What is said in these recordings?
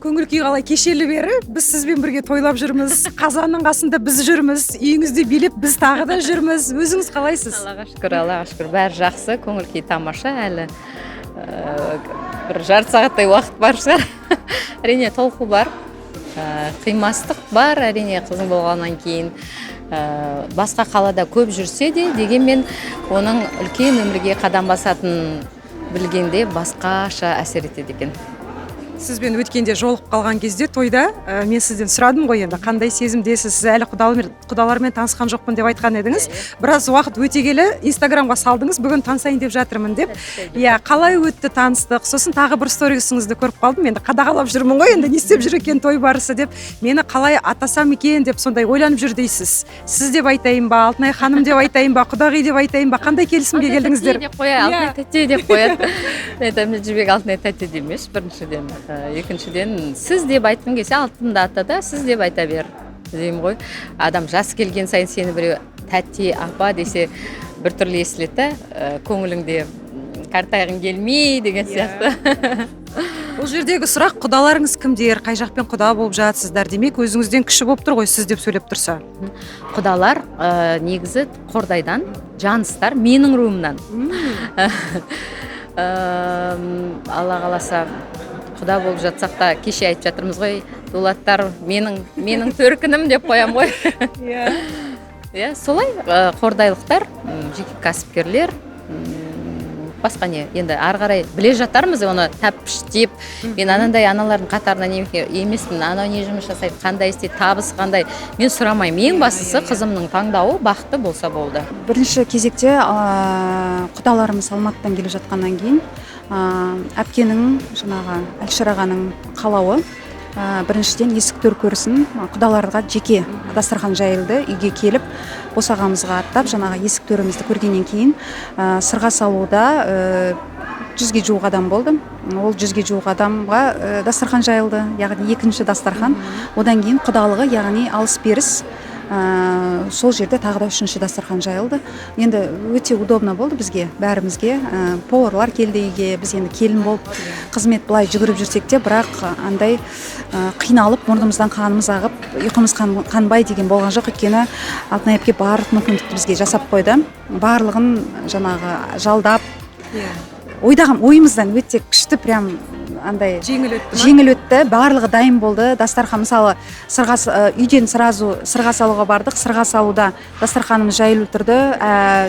көңіл күй қалай кешелі бері біз сізбен бірге тойлап жүрміз, қазанның қасында біз жүрміз, үйіңізде билеп біз тағы да жүрміз. Өзіңіз қалайсыз? Аллаға шүкір, бәрі жақсы, көңіл күй тамаша, әлі бір жарты сағаттай уақыт бар шығар. Әрине толқу бар, қимастық бар, әрине қызым болғаннан кейін. Басқа қалада көп жүрсе де, дегенмен оның үлкен өмірге қадам басатын білгенде басқаша әсер етеді екен. Сізбен өткенде жолығып қалған кезде тойда мен сізден сұрадым ғой, енді қандай сезімдесіз, сіз әлі құдалармен танысқан жоқпын деп айтқан едіңіз. Біраз уақыт өте келе Инстаграмға салдыңыз, бүгін танысайын деп жатырмын деп. Иә, қалай өтті таныстық? Сосын тағы бір сторисіңізді көріп қалдым. Енді қадағалап жүрмін ғой, енді не істеп жүр екен той барысы деп. Мені қалай атасам екен деп сондай ойланып жүр дейсіз. Сіз деп айтайын ба, Алтынай ханым деп айтайын ба, құдағи деп айтайын ба, қандай келісімге келдіңіздер? Алтынай тәте деп қояды. Айтамын, жібек Алтынай тәте демеш, біріншіден. Екіншіден, сіз деп айтқың келсе, алтында атада, сіз деп айта бер деймін ғой. Адам жас келген сайын сені біреу тәте, апа десе біртүрлі естіледі, көңіліңде қартайғың келмей деген сияқты. Бұл жердегі сұрақ, құдаларыңыз кімдер, қай жақпен құда болып жатсыздар? Демек, өзіңізден кіші болып тұр ғой, сіз деп сөйлеп тұрса. Құдалар негізі Қордайдан, жаныстар, менің руымнан. Алла қаласа құда болып жатсақ та, кеше айтып жатырмыз ғой, дулаттар менің төркінім деп қоям ғой. Иә, солай қордайлықтар, жеке кәсіпкерлер, басқа не, енді ары қарай біле жатармыз, оны тәпіштеп, мен анандай аналардың қатарынан емеспін, анау не жұмыс жасайды, қандай істейді, табысы қандай, мен сұрамаймын. Ең бастысы қызымның таңдауы бақытты болса болды. Бірінші кезекте құдаларымыз Алматыдан келе жатқаннан кейін әпкенің, жаңағы Әлшарағаның қалауы, біріншіден есік төр көрсін, құдаларға жеке дастархан жайылды, үйге келіп босағамызға аттап, жаңағы есік төрімізді көргеннен кейін сырға салуда 100-ге жуық адам болды. Ол 100-ге жуық адамға дастархан жайылды, яғни екінші дастархан. Одан кейін құдалығы, яғни алыс беріс, сол жерде тағы да үшінші дастархан жайылды. Енді өте удобно болды бізге, бәрімізге. Поварлар келді үйге, біз енді келін болып қызмет былай жүгіріп жүрсек те, бірақ андай қиналып, мұрнымыздан қанымыз ағып, ұйқымыз қанбай деген болған жоқ. Өйткені Алтынай әпке барлық мүмкіндікті бізге жасап қойды. Барлығын жаңағы жалдап, ойымыздан өте күшті, прям андай жеңіл өтті, барлығы дайын болды. Дастархан, мысалы, үйден сырға салуға бардық, сырға салуда дастарханымыз жайылып тұрды,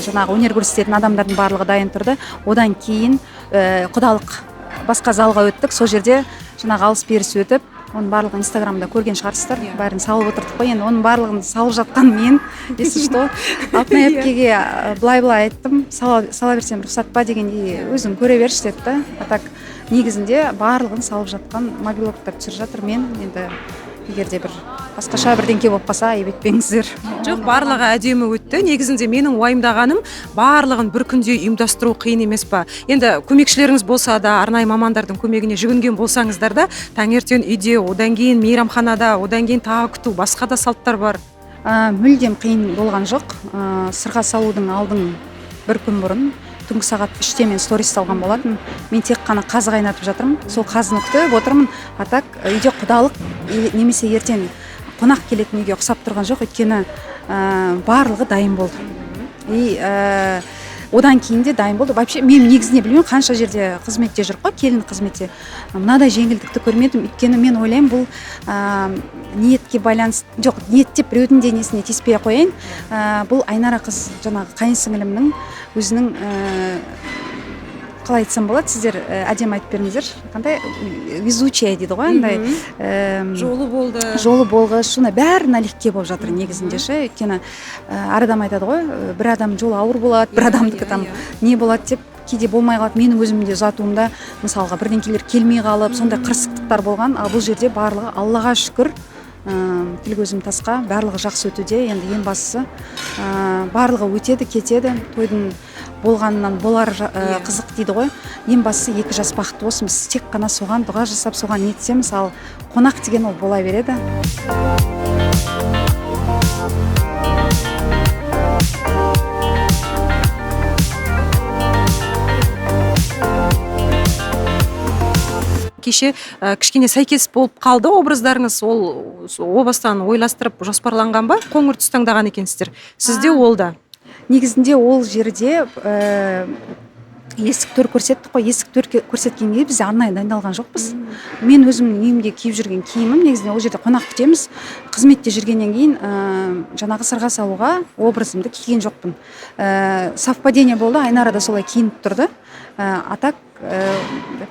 жаңағы өнер көрсететін адамдардың барлығы дайын тұрды. Одан кейін құдалық басқа залға өттік, сол жерде жаңағы алыс беріс өтіп, оның барлығын Инстаграмда көрген шығарсыздар, бәрін салып отырдық қой. Енді оның барлығын салып жатқан мен, если что, Алтынай әпкеге былай айттым, сала берсем рұқсат па дегенде, өзің көре берші деді. Так негізінде барлығын салып жатқан мобилоктар түсіріп жатыр. Мен енді егерде бір басқаша бірдеңке болып қалса, айып етпеңіздер. Жоқ, барлығы әдемі өтті. Негізінде менің уайымдағаным, барлығын бір күнде ұйымдастыру қиын емес па? Енді көмекшілеріңіз болса да, арнайы мамандардың көмегіне жүгінген болсаңыздар да, таңертең үйде, одан кейін мейрамханада, одан кейін тағы күту, басқа да салттар бар. Мүлдем қиын болған жоқ. Сырға салудың алдын бір күн бұрын, түнгі сағат 3-те мен сторис салған болатын. Мен тек қана қаз қайнатып жатырмын. Сол қазыны күтіп отырмын. Атак үйде құдалық немесе ертең қонақ келетін үйге ұқсап тұрған жоқ. Өйткені барлығы дайын болды. Одан кейін де дайын болды. Вообще мен негізіне білмеймін, қанша жерде қызметте жүр қой, келін қызметте. Мынадай жеңілдікті көрмедім. Өйткені мен ойлаймын, бұл ниетке байланысты, жоқ, ниеттеп біреудің денесіне тиіспей қояйын. Бұл Айнара қыз, жаңағы қайынсіңілімнің өзінің, қалай айтсам болады, сіздер әдем айтып беріңіздер. Қандай везучая дейді ғой, андай жолы болғыш, сонда бәрі налегке болып жатыр негізінде ше. Өйткені арадам айтады ғой, бір адам жолы ауыр болады, бір адамдікі там не болады деп, кейде болмай қалады. Менің өзімде ұзатуымда мысалға бірдеңкелер келмей қалып, сондай қырсықтықтар болған. Ал бұл жерде барлығы Аллаға шүкір, тіл көзім тасқа, барлығы жақсы өтуде. Енді ең бастысы барлығы өтеді, кетеді. Тойдың болғанынан болар қызық дейді ғой. Ең бастысы 2 жас бақытты болсын. Біз тек қана соған дұға жасап, соған ниеттеміз. Ал қонақ деген ол бола береді. кеше кішкене сәйкес болып қалды образдарыңыз, ол о бастан ойластырып жоспарланған ба? Қоңыр түс таңдаған екенсіздер. Сізде ол да. Негізінде ол жерде есік төр көрсеттік қой, есік төр көрсеткенге біз арнайы дайындалған жоқпыз. Мен өзімнің үйімде киіп жүрген киімім, негізінде ол жерде қонақ күтеміз. Қызметте жүргеннен кейін жаңағы сырға салуға образымды киген жоқпын. Совпадение болды, Айнара да солай киініп тұрды. А так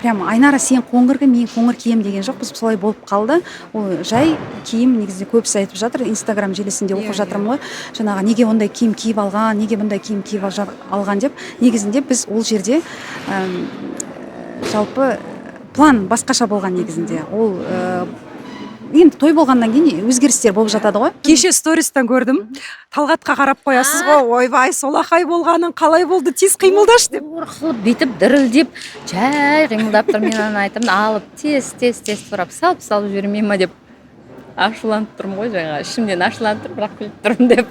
прямо Айнара сен қоңырғы, мен қоңыр кием деген жоқпыз, солай болып қалды. Ол жай киім, негізінде көбісі айтып жатыр, Инстаграм желісінде оқып жатырмын ғой, жаңағы неге ондай киім киіп алған, неге бұндай киім киіп алған деп. Негізінде біз ол жерде жалпы план басқаша болған негізінде. Ол енді той болғаннан кейін өзгерістер болып жатады ғой. Кеше стористан көрдім. Талғатқа қарап қоясыз ғой. Ойбай, солақай болғаның қалай болды? Тез қимылдаш деп. Қорқылып, бүйтіп, дірілдеп, жай қимылдап тұр. Мен ана айтамын, алып, тез тұрап, салып жібермей ма деп ашуланып тұрмын ғой, жаңа ішімнен ашуланып тұрып, бірақ күліп тұрмын деп.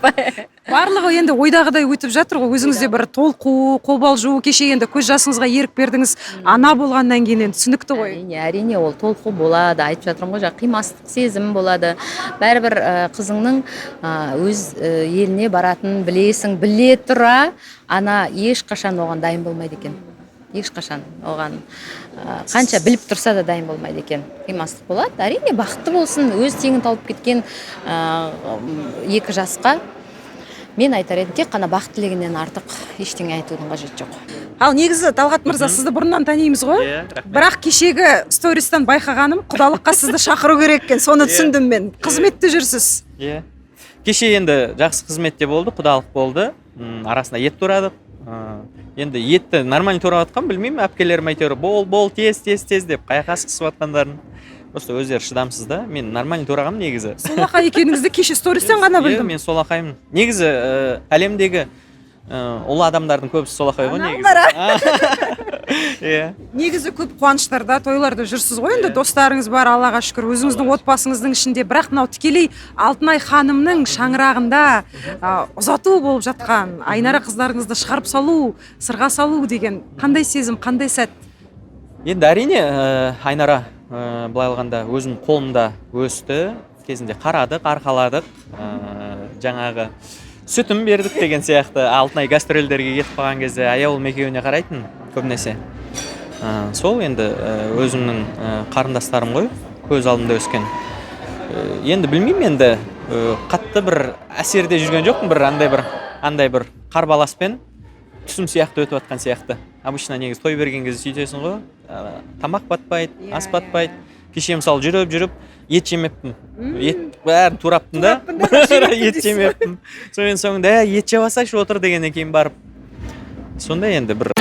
Барлығы енді ойдағыдай өтіп жатыр ғой. Өзіңізде бір толқу, қобалжу, кеше енді көз жасыңызға ерік бердіңіз. Ана болғаннан кейін енді түсінікті ғой. Әрине, ол толқу болады, айтып жатырмын ғой, жаңа қимастық сезім болады. Бәрібір қызыңның өз еліне баратын білесің, біле тұра, ана ешқашан оған дайын болмайды екен. Ешқашан оған қанша біліп тұрса да дайын болмайды екен. Қимастық болады. Әрине, бақытты болсын, өз теңін тауып кеткен 2 жасқа мен айтар едім, тек қана бақыт тілегеннен артық ештеңе айтудың қажеті жоқ. Ал негізі Талғат мырза, сізді бұрыннан танимыз ғой. Бірақ кешегі стористан байқағаным, құдалыққа сізді шақыру керек екен. Соны түсіндім мен. Қызметте жүрсіз. Кеше енді жақсы қызметте болды, құдалық болды. Арасында ет турадық. Енді етті нормально турап атқан, білмеймін, әпкелерім әйтеуір бол тез деп қаяққа қысып атқандарын. Просто өздері шыдамсыз да. Мен нормально турағам негізі. Солақай екеніңізді кеше стористен ғана білдім. Мен солақаймын. Негізі әлемдегі ұлы адамдардың көбісі солақай ғой негізі. Негізі көп қуаныштарда, тойларда жүрсіз ғой, енді достарыңыз бар, Аллаға шүкір, өзіңіздің отбасыңыздың ішінде. Бірақ мынау тікелей Алтынай ханымның шаңырағында ұзату болып жатқан, Айнара қыздарыңызды шығарып салу, сырға салу деген қандай сезім, қандай сәт? Енді әрине Айнара былай алғанда өзім қолымда өсті, кезінде қарадық, арқаладық, жаңағы сүтім бердік деген сияқты. Алтынай гастрольдерге кетіп қалған кезде аяулым екеуіне қарайтын көбінесе. Сол енді өзімнің қарындастарым ғой, көз алдымда өскен. Енді білмеймін, енді қатты бір әсерде жүрген жоқпын, андай бір қарбаласпен түсім сияқты өтіп жатқан сияқты. Обычно негізі той берген кезде сөйтесің ғой, тамақ батпайды, ас батпайды. Кеше мысалы жүріп ет жемеппін. Ет бәрін тураптым да. Ет жемеппін. Сонымен соңында ет жеп алсайшы отыр дегеннен кейін барып. Сонда енді бір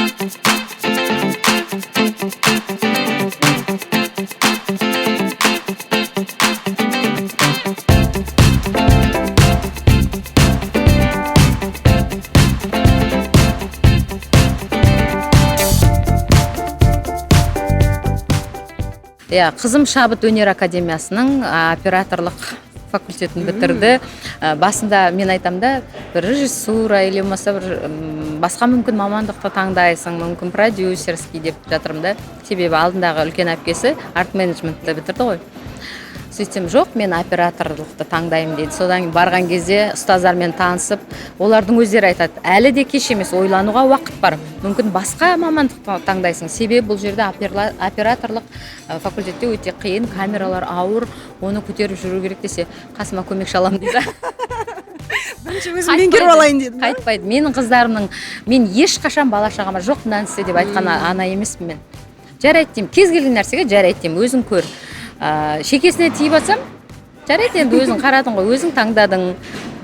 Қызым Шабыт өнер академиясының операторлық факультетін бітірді. Басында мен айтам да, бір режиссура или болмаса бір басқа мүмкін мамандықты таңдайсың, мүмкін продюсерский деп жатырмын да. Себебі алдындағы үлкен әпкесі арт менеджментті бітірді ғой. Сөйтсем жоқ, мен операторлықты таңдаймын дейді. Содан барған кезде ұстаздармен танысып, олардың өздері айтады, әлі де кеш емес, ойлануға уақыт бар. Мүмкін басқа мамандықты таңдайсың. Себебі бұл жерде операторлық факультетте өте қиын, камералар ауыр, оны көтеріп жүру керек десе, қасыма көмекші аламын дейді. Бірінші өзім меңгеріп алайын дедім. Қайтпайды. Менің қыздарымның, мен ешқашан бала шағама жоқ мынаны істе деп айтқан ана емеспін мен. Жарайды деймін, кез келген нәрсеге жарайды деймін, өзің көр. Шекесіне тиіп атсам, жарайды енді өзің қарадың ғой, өзің таңдадың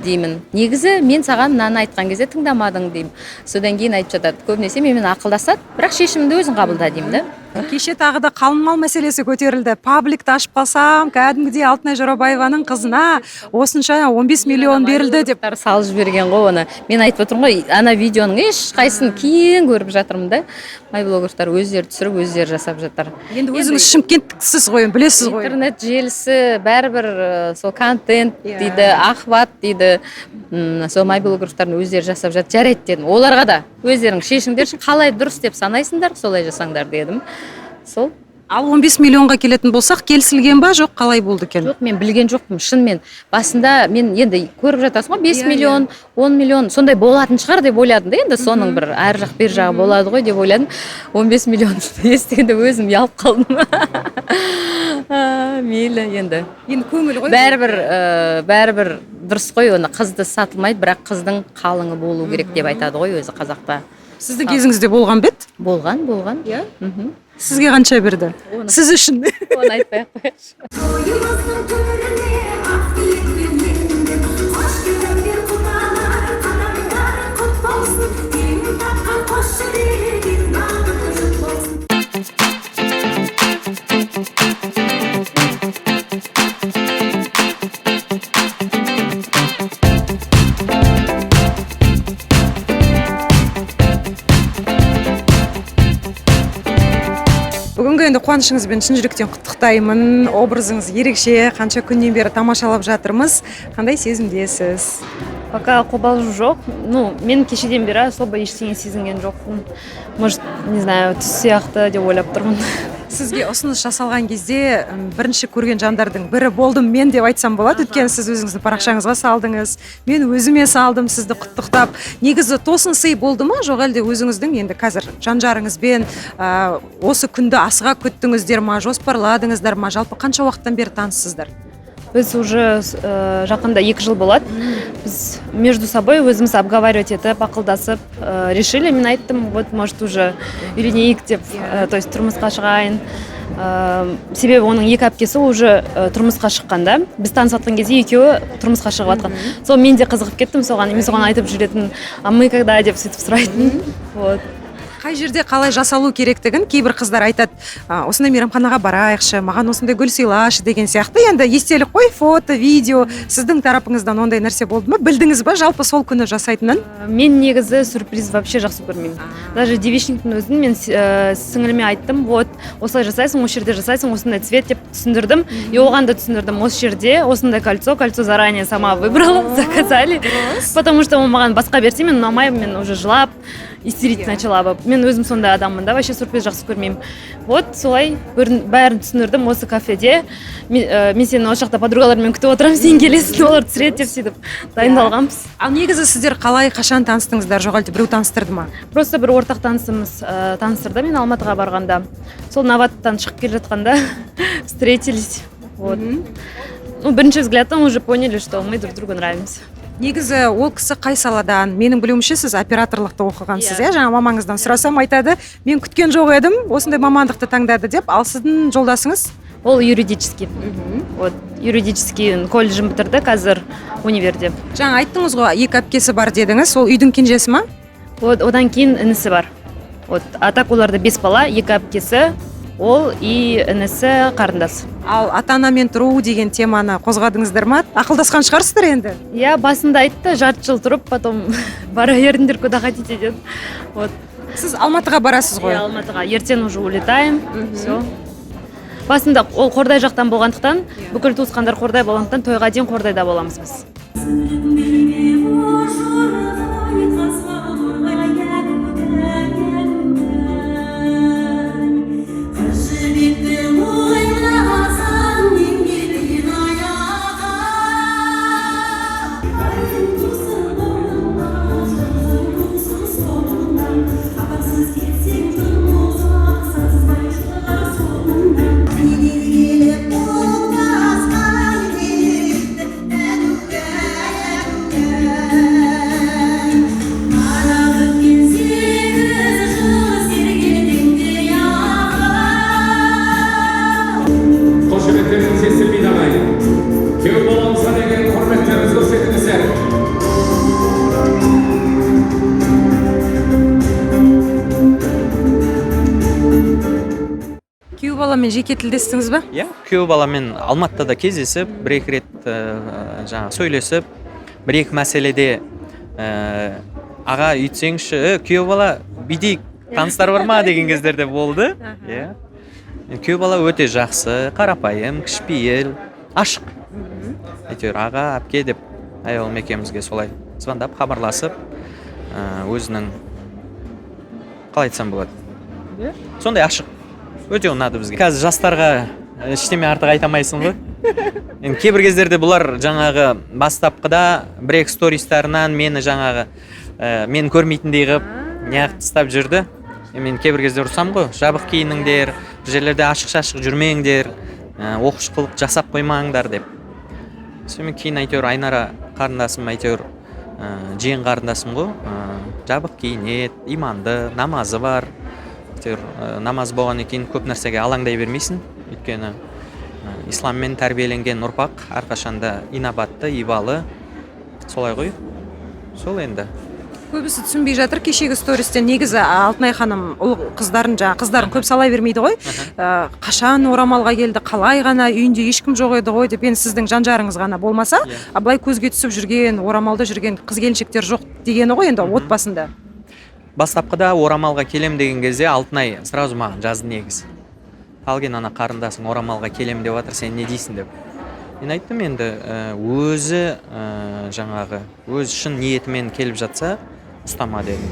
деймін. Негізі мен саған мынаны айтқан кезде тыңдамадың деймін. Содан кейін айтып жатады, көбінесе менімен ақылдасады, бірақ шешімді өзің қабылда деймін да. Кеше тағы да қалың мал мәселесі көтерілді. Пабликті ашып қалсам, кәдімгідей Алтынай Жорабаеваның қызына осынша 15 миллион берілді деп салып жіберген ғой оны. Мен айтып отырмын ғой, ана видеоның ешқайсысын кейін көріп жатырмын да. Майблогерлар өздері түсіріп, өздері жасап жатыр. Енді өзіңіз шымкенттіксіз ғой, білесіз ғой. Интернет желісі бәрібір сол контент дейді, ахват дейді. Сол майблогерлардың өздері жасап жатыр. Жарайды дедім. Оларға да өздерің шешіңдерші, қалай дұрыс деп санайсыңдар, солай жасаңдар дедім. Сол Ал 15 миллионға келетін болсақ, келісілген ба, жоқ, қалай болды екен? Жоқ, мен білген жоқпын, шынымен. Басында мен енді көріп жатасың ғой, 5 миллион, 10 миллион, сондай болатын шығар деп ойладым да, енді соның бір ар жақ бер жағы болады ғой деп ойладым. 15 миллион естігенде өзім ұялып қалдым. Мейлі енді. Енді көңіл ғой. Бәрібір дұрыс қой, оны қызды сатылмайды, бірақ қыздың қалыңы болу керек деп айтады ғой өзі қазақта. Сіздің кезіңізде болған бет? Болған. Иә. Сізге қанша берді? Сіз үшін. Оны айтпай ақ қояйықшы. Тойымыздың төріне ақ тілекпенен қош келдіңдер құдалар, қадамдар құт болсын, келін тапқан қос жүрегің бақытты жұт болсын. Бүгінгі енді қуанышыңызбен шын жүректен құттықтаймын. Образыңыз ерекше, қанша күннен бері тамашалап жатырмыз. Қандай сезімдесіз? Пока қобалжу жоқ. Мен кешеден бері особо ештеңе сезінген жоқпын. Может, не знаю, түс сияқты деп ойлап тұрмын. Сізге ұсыныс жасалған кезде бірінші көрген жандардың бірі болдым мен деп айтсам болады. Өйткені сіз өзіңіздің парақшаңызға салдыңыз. Мен өзіме салдым сізді құттықтап. Негізі тосын сый болды ма, жоқ әлде өзіңіздің енді қазір жан-жарыңызбен осы күнді асыға күттіңіздер ма, жоспарладыңыздар ма, жалпы қанша уақыттан бері таныссыздар? Біз уже жақында 2 жыл болады. Біз между собой өзіміз обговаривать етіп, ақылдасып, решили, мен айттым, вот, может, уже үйленейік деп, то есть тұрмысқа шығайын. Себебі оның 2 әпкесі уже тұрмысқа шыққанда, біз танысатын кезде екеуі тұрмысқа шығып жатқан. Сол мен де қызығып кеттім соған, мен соған айтып жүретін, а мы когда деп сөйтіп сұрайтын. Вот. Қай жерде қалай жасалу керектігін кейбір қыздар айтады, осындай мейрамханаға барайықшы, маған осындай гүл сыйлашы деген сияқты. Енді естелік қой, фото, видео, сіздің тарапыңыздан ондай нәрсе болды ма? Білдіңіз ба жалпы сол күні жасайтынын? Мен негізі сюрприз вообще жақсы көрмеймін. Даже девичниктің өзін мен сіңіліме айттым, вот, осылай жасайсың, осы жерде жасайсың, осындай цвет деп түсіндірдім. И оған да түсіндірдім, осы жерде осындай кольцо заранее сама выбрала, заказали. Потому что ол маған басқа берсе, мен ұнамай, мен уже жылап, истерить начала. Мен өзім сондай адаммын да, вообще сюрприз жақсы көрмеймін. Вот солай бәрін түсіндірдім осы кафеде. Мен сені осы жақта подругалармен күтіп отырамын, сен келесің, олар түсіреді деп сөйтіп дайындалғанбыз. Ал негізі сіздер қалай, қашан таныстыңыздар, жоқ әлде біреу таныстырды ма? Просто бір ортақ танысымыз таныстырды мен Алматыға барғанда. Сол Новаттан шығып келе жатқанда встретились. Вот. Бірінші взглядтан уже поняли, что мы друг другу нравимся. Негізі ол кісі қай саладан? Менің білуімше сіз операторлықты оқығансыз, иә? Жаңа мамаңыздан сұрасам айтады, мен күткен жоқ едім, осындай мамандықты таңдады деп. Ал сіздің жолдасыңыз? Ол юридический. Вот, юридический колледжін бітірді, қазір универде. Жаңа айттыңыз ғой, 2 әпкесі бар дедіңіз, ол үйдің кенжесі ма? Вот, одан кейін інісі бар. Вот, а так оларда 5 бала, 2 әпкесі, ол и інісі қарындас. Ал ата-анамен тұру деген теманы қозғадыңыздар ма? Ақылдасқан шығарсыздар енді? Я басында айтты, жарты жыл тұрып, потом бара беріңдер, куда хотите деді. Вот. Сіз Алматыға барасыз ғой? Алматыға, ертең уже улетаем. Все. Басында ол Қордай жақтан болғандықтан, бүкіл туысқандар Қордай болғандықтан, тойға дейін Қордайда боламыз біз. Күйеу баламен жеке тілдестіңіз бе? Иә, күйеу баламен Алматыда да кездесіп, 1-2 рет жаңа сөйлесіп, 1-2 мәселеде аға үйтсеңші, күйеу бала бидейік, таныстар бар ма деген кездерде болды. Иә. Күйеу бала өте жақсы, қарапайым, кішіпейіл, ашық. Әйтеуір аға, әпке деп аяулым екеумізге солай звондап, хабарласып, өзінің қалай айтсам болады. Сондай ашық. өте ұнады бізге. Қазір жастарға ештеме артық айта алмайсың ғой. Енді кейбір кездерде бұлар жаңағы бастапқыда бір-екі стористарынан мені жаңағы мен көрмейтіндей қылып неғып тастап жүрді. Мен кейбір кезде ұрсам ғой, жабық киініңдер, бір жерлерде ашық-шашық жүрмеңдер, оқышқылық жасап қоймаңдар деп. Сонымен кейін әйтеуір Айнара қарындасым әйтеуір жиен қарындасым ғой, жабық киінеді, иманды, намазы бар. Әйтеуір намаз болғаннан кейін көп нәрсеге алаңдай бермейсің, өйткені исламмен тәрбиеленген ұрпақ әрқашанда инабатты, ибалы, солай ғой. Сол енді. Көбісі түсінбей жатыр, кешегі стористен негізі Алтынай ханым ұл қыздарын көп сала бермейді ғой. Қашан орамалға келді, қалай ғана, үйінде ешкім жоқ еді ғой деп, енді сіздің жан-жарыңыз ғана болмаса, былай көзге түсіп жүрген, орамалда жүрген қыз-келіншектер жоқ дегені ғой енді отбасында. Бастапқыда орамалға келем деген кезде Алтынай сразу маған жазды негізі. Алген ана қарындасың орамалға келем деп жатыр, сен не дейсің деп. Мен айттым енді өзі жаңағы өз шын ниетімен келіп жатса ұстама дедім.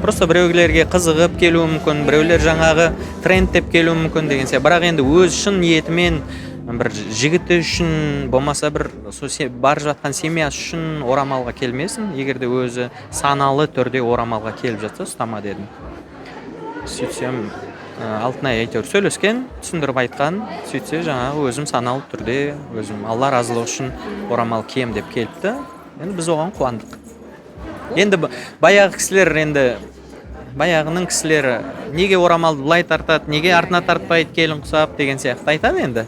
Просто біреулерге қызығып келуі мүмкін, біреулер жаңағы тренд деп келуі мүмкін деген сияқты. Бірақ енді өз шын ниетімен бір жігіті үшін болмаса бір бар жатқан семьясы үшін орамалға келмесін. Егер де өзі саналы түрде орамалға келіп жатса ұстама дедім. Сөйтсем Алтынай әйтеуір сөйлескен, түсіндіріп айтқан, сөйтсе жаңағы өзім саналы түрде, өзім Алла разылығы үшін орамал кием деп келіпті. Енді біз оған қуандық. Енді баяғы кісілер баяғының кісілері неге орамалды былай тартады, неге артына тартпайды, келін құсап деген сияқты айтады енді.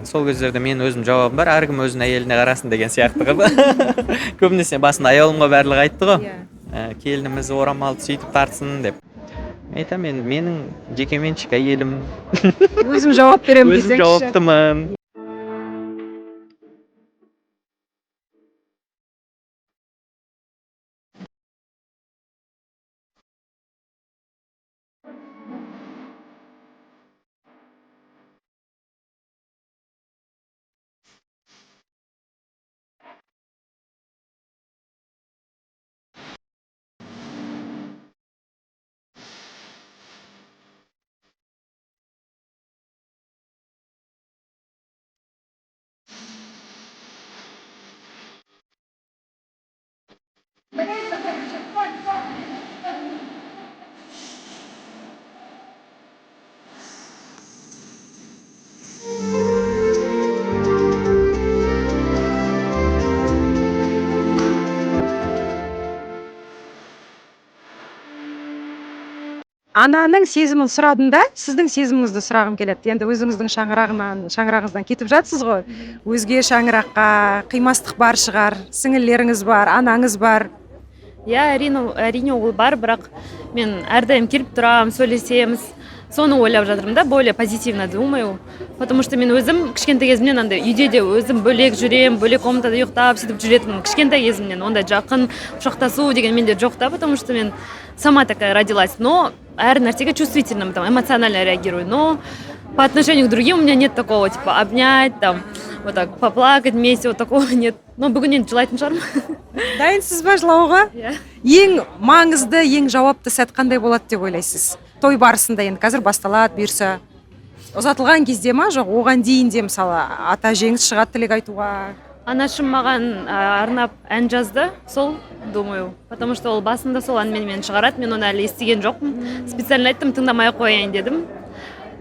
Сол кездерде мен өзім жауабым бар, әркім өзінің әйеліне қарасын деген сияқты қылып. Көбінесе басында аяулымға барлығы айтты ғой. Келініміз орамалды сөйтіп тартсын деп. Айтам енді менің жекеменшік әйелім. Өзім жауап беремін десеңші. Өзім жауаптымын. Ананың сезімін сұрадым да, сіздің сезіміңізді сұрағым келеді. Енді өзіңіздің шаңырағыңыздан кетіп жатсыз ғой. Өзге шаңыраққа қимастық бар шығар, сіңілеріңіз бар, анаңыз бар. Иә, әрине ол бар, бірақ мен әрдайым келіп тұрам, сөйлесеміз. Соны ойлап жатырмын да, более позитивно думаю. Потому что мен өзім кішкентай кезімнен андай үйде де өзім бөлек жүрем, бөлек комнатада ұйықтап, сөйтіп жүретінмін. Кішкентай кезімнен ондай жақын құшақтасу деген менде жоқ та, потому что мен сама такая родилась, но әр нәрсеге чувствительным, там, эмоционально реагирую. Но по отношению к другим у меня нет такого, типа, обнять, там, вот так, поплакать вместе, вот такого нет. Но бүгін енді жылайтын шығармын. Дайынсыз ба жылауға? Ең маңызды, ең жауапты сәт қандай болады деп ойлайсыз? Той барысында енді қазір басталады бұйырса. Ұзатылған кезде ма, жоқ, оған дейін де мысалы ата жеңіс шығады тілек айтуға? Анашым маған арнап ән жазды, сол, думаю. Потому что ол басында сол әнмен мен шығарады, мен оны әлі естіген жоқпын. Специально айттым, тыңдамай қояйын дедім.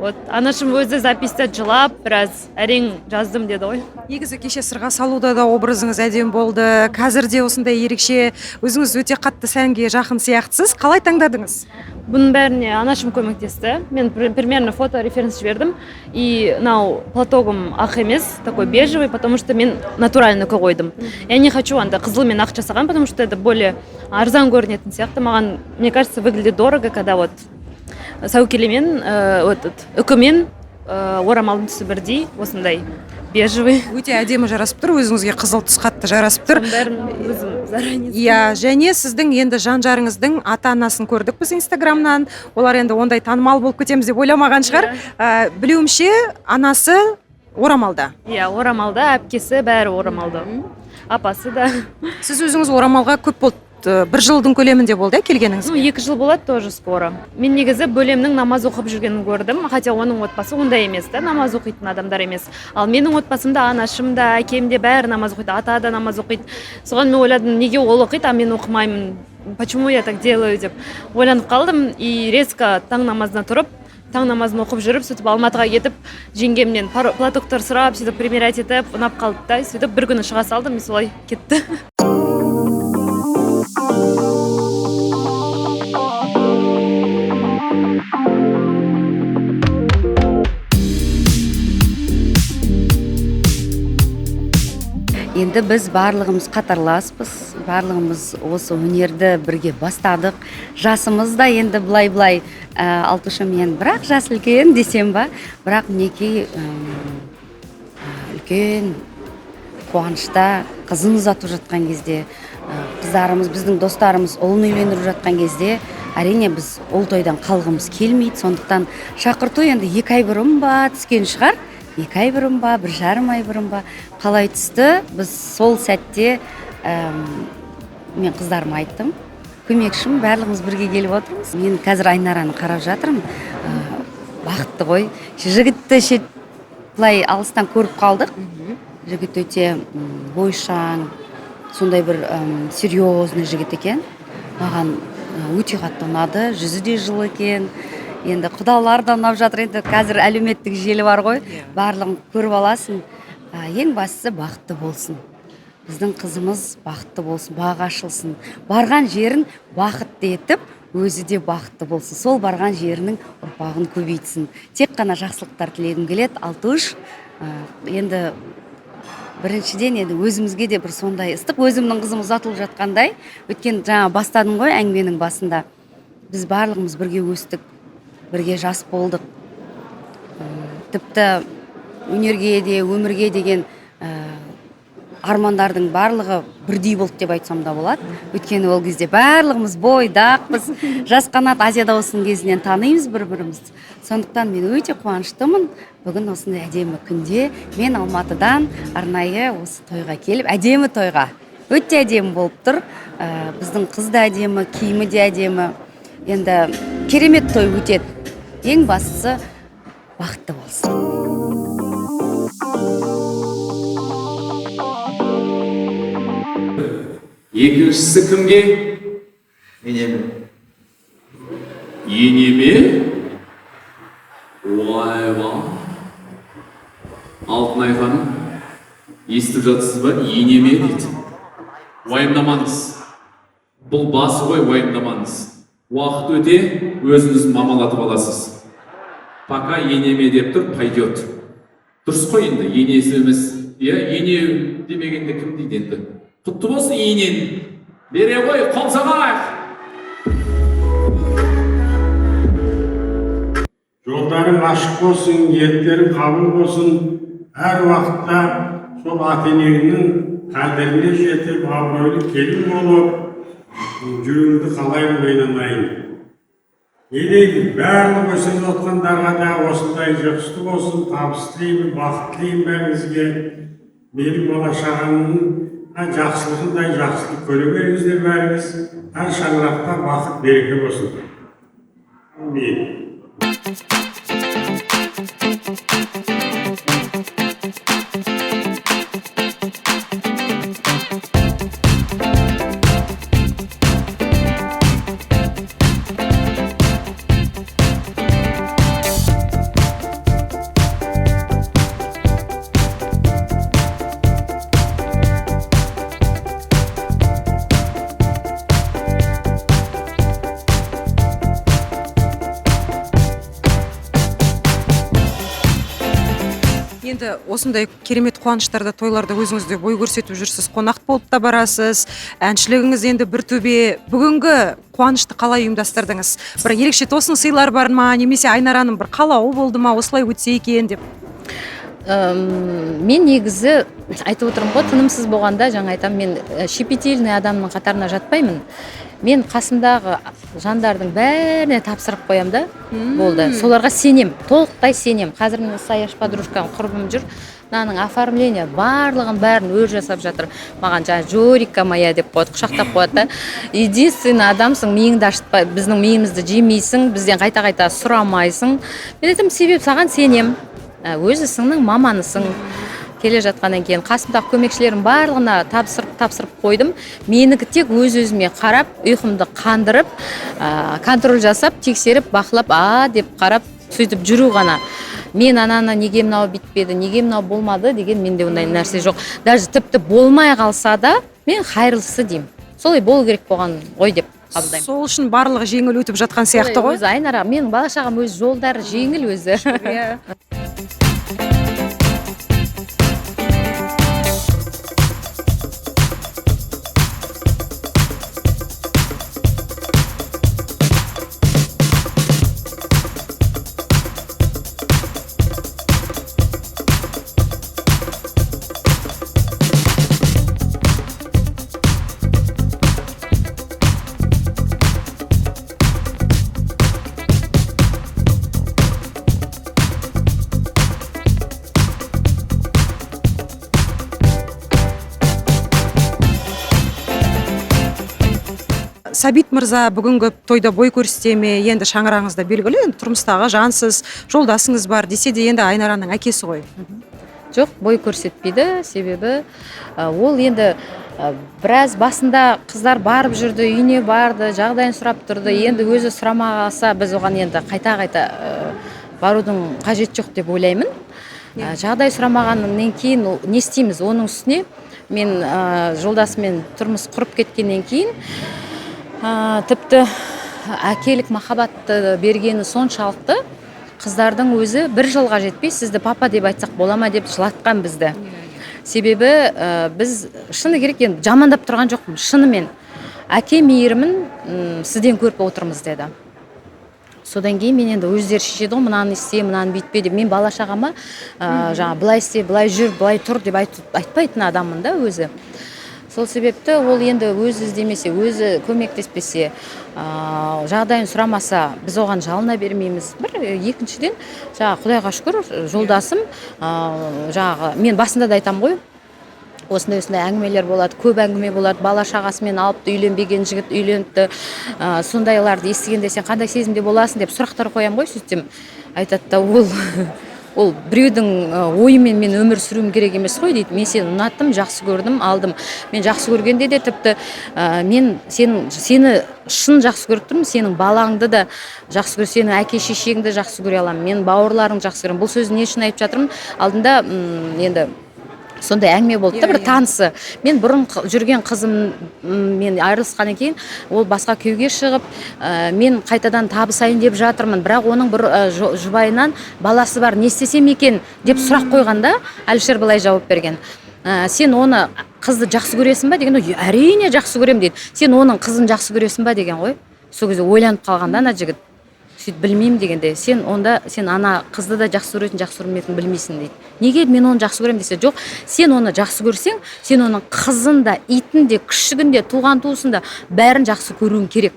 Вот, анашым өзі записьта жылап, біраз әрең жаздым деді ғой. Негізі кеше сырға салуда да образыңыз әдем болды. Қазір де осындай ерекше, өзіңіз өте қатты сәнге жақын сияқтысыз. Қалай таңдадыңыз? Бұның бәріне анашым көмектесті. Мен примерно фото референс жібердім. И нау платогым ақ емес, такой бежевый, потому что мен натуральный қойдым. Я не хочу анда қызыл мен ақ жасаған, потому что это более арзан көрінетін сияқты. Маған, мне кажется, выглядит дорого, когда вот сәукелемен, үкімен орамалдың түсі бірдей, осындай бежевый. Өте әдемі жарасып тұр, өзіңізге қызыл түс қатты жарасып тұр. Өзім заранее. Иә, және сіздің енді жан-жарыңыздың ата-анасын көрдік біз Инстаграмнан. Олар енді ондай танымал болып кетеміз деп ойламаған шығар. Білуімше, анасы орамалда. Иә, орамалда, әпкесі бәрі орамалда. Апасы да. Сіз өзіңіз орамалға көп болды бір жылдың көлемінде болды келгеніңіз? 2 жыл болады тоже скоро. Мен негізі бөлемнің намаз оқып жүргенін көрдім, хотя оның отбасы ондай емес та, намаз оқитын адамдар емес. Ал менің отбасымда анашым да, әкем де бәрі намаз оқиды, ата да намаз оқиды. Соған мен ойладым, неге ол оқиды, а мен оқымаймын? Почему я так делаю деп ойланып қалдым, и резко таң намазына тұрып, таң намазын оқып жүріп, сөйтіп Алматыға кетіп, жеңгемнен платоктар сұрап, сөйтіп примерять етіп, ұнап қалды да, сөйтіп бір күні шыға салдым, и солай кетті. Енді біз барлығымыз қатарласпыз, барлығымыз осы өнерді бірге бастадық. Жасымыз да енді былай Алтуша мен бірақ жас үлкен десем ба, бірақ мінекей үлкен қуанышта қызын ұзатып жатқан кезде, қыздарымыз, біздің достарымыз ұлын үйлендіріп жатқан кезде, әрине біз ол тойдан қалғымыз келмейді. Сондықтан шақырту енді 2 ай бұрын ба түскен шығар. 2 ай бұрын ба, 1,5 ай бұрын ба, қалай түсті, біз сол сәтте мен қыздарыма айттым, көмекшім, барлығымыз бірге келіп отырмыз. Мен қазір Айнараны қарап жатырмын, бақытты ғой. Жігітті былай алыстан көріп қалдық. Жігіт өте бойшаң, сондай бір серьезный жігіт екен. Маған өте қатты ұнады, жүзі де жылы екен. Енді құдалар да ұнап жатыр, енді қазір әлеуметтік желі бар ғой, барлығын көріп аласың. Ең бастысы бақытты болсын. Біздің қызымыз бақытты болсын, бағы ашылсын. Барған жерін бақытты етіп, өзі де бақытты болсын. Сол барған жерінің ұрпағын көбейтсін. Тек қана жақсылықтар тілегім келеді. Алтуш, енді біріншіден енді өзімізге де бір сондай ыстық, өзімнің қызым ұзатылып жатқандай. Өткен жаңа бастадым ғой әңгіменің басында. Біз барлығымыз бірге өстік. Бірге жас болдық. Тіпті өнерге де, өмірге деген армандардың барлығы бірдей болды деп айтсам да болады. Өйткені ол кезде барлығымыз бойдақпыз. Жас қанат Азияда осының кезінен танимыз бір-бірімізді. Сондықтан мен өте қуаныштымын. Бүгін осындай әдемі күнде мен Алматыдан арнайы осы тойға келіп, әдемі тойға. Өте әдемі болып тұр. Біздің қыз да әдемі, киімі де әдемі. Енді керемет той өтеді. Ең бастысы бақытты болсын. Екіншісі кімге? Енем. Енеме? Ойба. Алтынай ханым, естіп жатсыз ба? Енеме дейді. Уайымдамаңыз. Бұл басы ғой, уайымдамаңыз. Уақыт өте, өзіңіз мамалатып аласыз. Пока енеме деп тұр, пойдет. Дұрыс қой енді, енесі емес. Ене демегенде кім дейді енді? Құтты болсын енен. Бере ғой, қол соғайық. Жолдарың ашық болсын, ниеттерің қабыл болсын. Әр уақытта сол ата-енеңнің қадіріне жетіп, абыройлы келін болып, жүріңді қалай ойнамайын. Не дейді, барлық өсіп отқандарға да осындай жақсы болсын, табыс тілеймін, бақыт тілеймін бәріңізге. Менің болашағымның жақсылығындай жақсылық көре беріңіздер бәріңіз. Әр шаңырақта бақыт береке болсын. Амин. Енді осындай керемет қуаныштарда, тойларда өзіңізде бой көрсетіп жүрсіз, қонақ болып та барасыз. Әншілігіңіз енді бір төбе. Бүгінгі қуанышты қалай ұйымдастырдыңыз? Бір ерекше тосын сыйлар бар ма, немесе Айнараның бір қалауы болды ма, осылай өтсе екен деп? Мен негізі айтып отырмын ғой, тынымсыз болғанда жаңа айтам, мен щепетильный адамның қатарына жатпаймын. Мен қасымдағы жандардың бәріне тапсырып қоям да, болды. Соларға сенем, толықтай сенем. Қазір мен Саяш подружкам құрбым жүр. мынаның оформление бәрін өзі жасап жатыр. Маған жаңа Жорика моя деп қояды, құшақтап қояды да. Единственный адамсың, миыңды ашытпай, біздің миымызды жемейсің, бізден қайта сұрамайсың. Мен айтамын, себеп саған сенем. Өзісіңнің маманысың. Келе жатқаннан кейін қасымдағы көмекшілерім барлығына тапсырып қойдым. Менікі тек өз-өзіме қарап, ұйқымды қандырып, контроль жасап, тексеріп, бақылап, деп қарап, сөйтіп жүру ғана. Мен ананы неге мынау битпеді, неге мынау болмады деген менде ондай нәрсе жоқ. Даже тіпті болмай қалса да, мен хайырлысы деймін. Солай болу керек болған ғой деп қабылдаймын. Сол үшін барлығы жеңіл өтіп жатқан сияқты ғой. Өзі Айнара, менің бала-шағам өз жолдары жеңіл өзі. Сәбит мырза бүгінгі тойда бой көрсете ме? Енді шаңырағыңызда белгілі, енді тұрмыстағы жансыз, жолдасыңыз бар десе де енді Айнараның әкесі ғой. Жоқ, бой көрсетпейді, себебі ол енді біраз басында қыздар барып жүрді, үйіне барды, жағдайын сұрап тұрды. Енді өзі сұрамағаса, біз оған енді қайта барудың қажет жоқ деп ойлаймын. Жағдай сұрамағаннан кейін не істейміз? Оның үстіне мен жолдасымен тұрмыс құрып кеткеннен кейін тіпті әкелік махаббатты бергені соншалықты қыздардың өзі 1 жылға жетпей сізді папа деп айтсақ бола ма деп жылатқан бізді. Себебі біз шыны керек енді жамандап тұрған жоқпын, шынымен әке мейірімін сізден көріп отырмыз деді. Содан кейін мен енді өздері шешеді ғой, мынаны істе, мынаны бүйтпе деп. Мен бала-шағама жаңа былай істе, былай жүр, былай тұр деп айтпайтын адаммын да өзі. Сол себепті ол енді өзі іздемесе, өзі көмектеспесе, жағдайын сұрамаса, біз оған жалына бермейміз. Екіншіден, Құдайға шүкір, жолдасым, мен басында да айтам ғой, осындай әңгімелер болады, көп әңгіме болады, бала-шағасымен алыпты, үйленбеген жігіт үйленіпті, сондайларды естігенде сен қандай сезімде боласың деп сұрақтар қоям ғой, сөйтсем айтады да, ол біреудің ойымен мен өмір сүруім керек емес қой дейді. Мен сені ұнаттым, жақсы көрдім, алдым. Мен жақсы көргенде де тіпті мен сені шын жақсы көріп тұрмын, сенің балаңды да жақсы көріп, сенің әке шешеңді жақсы көре аламын, мен бауырларың жақсы көремін. Бұл сөзді не үшін айтып жатырмын? Алдында енді сондай әңгіме болды да, бір танысы. Мен бұрын жүрген қызым мен айырылысқаннан кейін ол басқа күйеуге шығып, мен қайтадан табысайын деп жатырмын. Бірақ оның бір жұбайынан баласы бар, не істесем екен деп сұрақ қойғанда, Әлішер былай жауап берген. Сен оны қызды жақсы көресің ба деген, әрине жақсы көрем дейді. Сен оның қызын жақсы көресің ба деген ғой. Сол кезде ойланып қалғанда ана жігіт сөйтіп білмеймін дегенде, сен ана қызды да жақсы көретін, жақсы көрмейтін білмейсің дейді. Неге мен оны жақсы көрем десе, жоқ, сен оны жақсы көрсең, сен оның қызын да, итін де, күшігін де, туған туысын да бәрін жақсы көруің керек.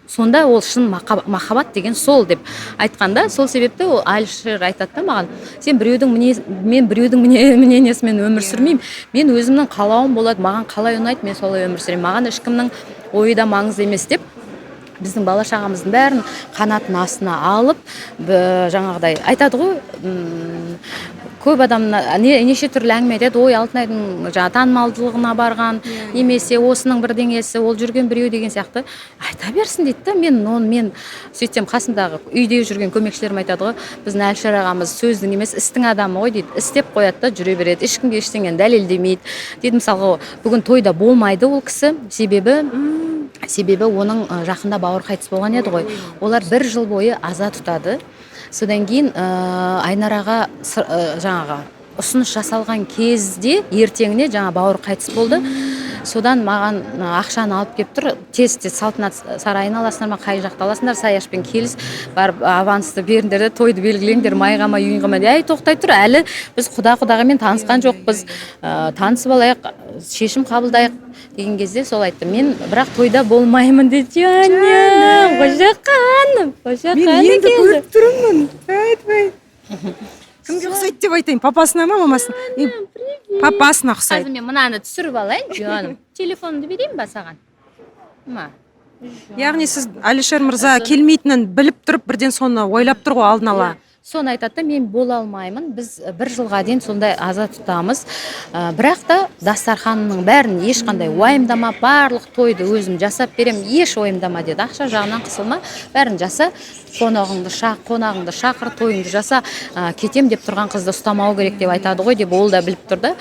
Сонда ол шын махаббат деген сол деп айтқанда, сол себепті ол Әлішер айтады да маған, сен мен біреудің мнениесімен өмір сүрмеймін, мен өзімнің қалауым болады, маған қалай ұнайды, мен солай өмір сүремін, маған ешкімнің ойы да маңызды емес деп біздің бала-шағамыздың бәрін қанатын астына алып, жаңағыдай айтады ғой, көп адам неше түрлі әңгіме айтады, ой, Алтынайдың танымалдылығына барған, немесе осының бірдеңесі, ол жүрген біреу деген сияқты айта берсін дейді да. Мен сөйтсем қасымдағы үйде жүрген көмекшілерім айтады ғой, біздің Әлішер ағамыз сөздің емес, істің адамы ғой дейді, істеп қояды да, жүре береді, ешкімге ештеңені дәлелдемейді дейді. Мысалға, бүгін тойда болмайды ол кісі, себебі оның жақында бауыр қайтыс болған еді ғой. Олар 1 жыл бойы аза тұтады. Содан кейін Айнараға жаңағы ұсыныс жасалған кезде ертеңіне жаңа бауыр қайтыс болды. Содан маған ақшаны алып келіп тұр, тез салтанат сарайына аласыңдар ма, қай жақта аласыңдар, Саяшпен келіс, барып авансты беріңдер де, тойды белгілеңдер, майға ма, үйінға ма. Әй, тоқтай тұр, әлі біз құдағамен танысқан жоқпыз, танысып алайық, шешім қабылдайық деген кезде сол айтты. Мен бірақ тойда болмаймын деді. Жаным, қожақаным Мен енді көріп тұрмын. Кімге ұқсайды деп айтайын, папасына ма, мамасына? Папасына Қазір ұқсайды. мен мынаны түсіріп алайын, жаным. Телефонымды берейін ба саған? Ма. Яғни сіз Әлішер мырза келмейтінін біліп тұрып, бірден соны ойлап тұр ғой алдын ала. Соны айтады да, мен бола алмаймын. Біз бір жылға дейін сондай аза тұтамыз. Бірақ та дастарханның бәрін ешқандай уайымдама, барлық тойды өзім жасап берем, еш уайымдама деді. Ақша жағынан қысылма, бәрін жаса, қонағыңды шақыр, тойыңды жаса, кетем деп тұрған қызды ұстамау керек деп айтады ғой деп ол да біліп тұрды.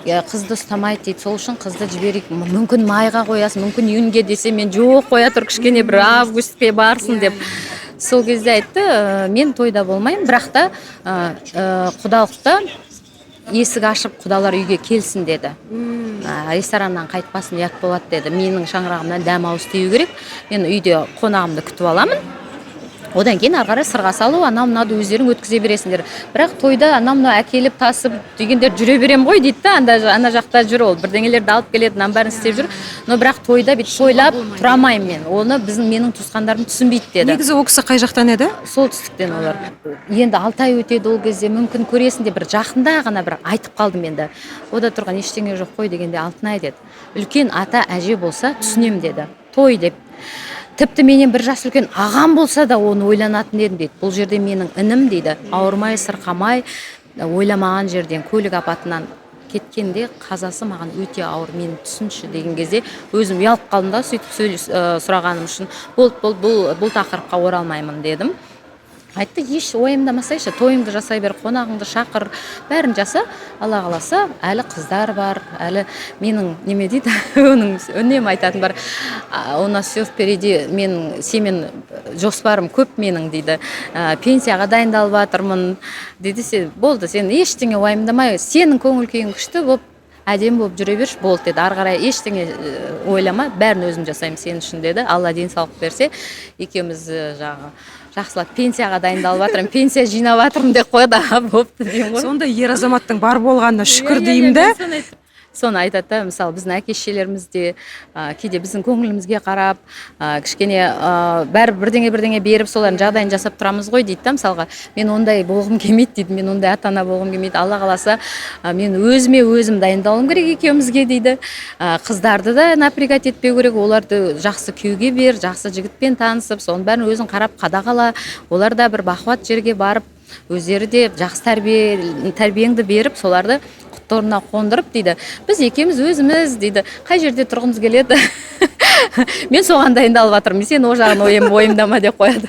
Қызды ұстамайды дейді, сол үшін қызды жіберейік, мүмкін майға қоясың, мүмкін июньге десе, мен жоқ қоя тұр, кішкене бір августке барсын деп. Сол кезде айтты, мен тойда болмаймын, бірақ та құдалықта есік ашып құдалар үйге келсін деді. Рестораннан қайтпасын, ұят болады деді. Менің шаңырағымнан дәм ауыз тию керек. Мен үйде қонағымды күтіп аламын. Одан кейін ары қарай сырға салу, анау мынауды өздерің өткізе бересіңдер. Бірақ тойда анау мынау әкеліп тасып дегендер жүре берем ғой дейді да, ана жақта жүр ол. Бірдеңелерді алып келеді, мынаның бәрін істеп жүр. Но бірақ тойда бүйтіп тойлап тұра алмаймын мен. Оны менің туысқандарым түсінбейді деді. Негізі ол кісі қай жақтан еді? Солтүстіктен олар. Енді 6 ай өтеді ол кезде, мүмкін көресің деп бір жақында ғана бір айтып қалдым енді. Ода тұрған ештеңе жоқ қой дегенде Алтынай деді. Үлкен ата әже болса түсінем деді. Той деп. Тіпті менен бір жас үлкен ағам болса да оны ойланатын едім дейді. Бұл жерде менің інім дейді. Ауырмай, сырқамай, ойламаған жерден көлік апатынан кеткенде қазасы маған өте ауыр, мені түсінші деген кезде өзім ұялып қалдым да, сөйтіп сұрағаным үшін бұл тақырыпқа оралмаймын дедім. Айтты, еш ойымдамасайшы, тойыңды жасай бер, қонағыңды шақыр, бәрін жаса, Алла қаласа, әлі қыздар бар, әлі менің неме дейді, оның үнем айтатын бар, у нас все впереди, сенің жоспарым көп менің дейді, пенсияға дайындалып жатырмын, дейді, болды, сен ештеңе уайымдамай, сенің көңіл күйің күшті болып, әдем болып жүре берші, болды деді. Ары қарай ештеңе ойлама, бәрін өзім жасаймын сен үшін деді. Алла денсаулық берсе, екеуміз жақсылап пенсияға дайындалып жатырмын, пенсия жинап жатырмын деп қойды, бопты деймін ғой. Сонда ер азаматтың бар болғанына шүкір деймін да. Соны айтады да, мысалы біздің әке-шешелеріміз де кейде біздің көңілімізге қарап, кішкене бәрі бірдеңе беріп, солардың жағдайын жасап тұрамыз ғой дейді да, мысалға. Мен ондай болғым келмейді дейді, мен ондай ата-ана болғым келмейді. Алла қаласа, мен өзім дайындалуым керек екеумізге дейді. Қыздарды да напрягать етпеу керек, оларды жақсы күйеуге бер, жақсы жігітпен танысып, соның бәрін өзің қарап қадағала, олар да бір бақуат жерге барып, өздері де жақсы тәрбиеңді беріп, соларды құтторына қондырып дейді. Біз екеуміз өзіміз дейді, қай жерде тұрғымыз келеді. Мен соған дайындалып жатырмын, сен о жағын ойымдама деп қояды.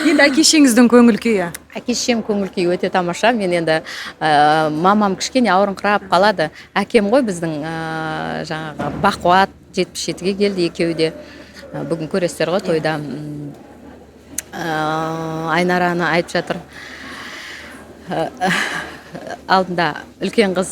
Енді әке-шеңіздің көңіл күйі? Әке-шешем көңіл күйі өте тамаша. Мен енді мамам кішкене ауырыңқырап қалады. Әкем ғой біздің жаңағы бақуат, 77-ге келді екеуі де. Бүгін көресіздер ғой тойда. Айнараны айтып жатыр. Алдында үлкен қыз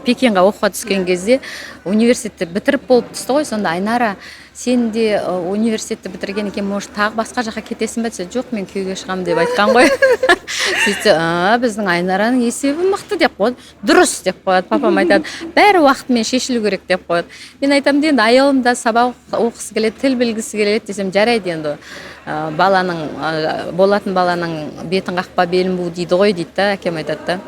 Пекинға оқуға түскен кезде университетті бітіріп болып түсті ғой. Сонда Айнара, сен де университетті бітірген екен, может тағы басқа жаққа кетесің бе десе, жоқ, мен күйеуге шығамын деп айтқан ғой. Сөйтсе, біздің Айнараның есебі мықты деп қойды. Дұрыс деп қояды, папам айтады. Бәрі уақытымен шешілу керек деп қояды. Мен айтамын енді, айылым да сабақ оқысы келеді, тіл білгісі келеді десем, жарайды енді. Болатын баланың бетін қақпа белін бу дейді ғой дейді да, әкем айтады да.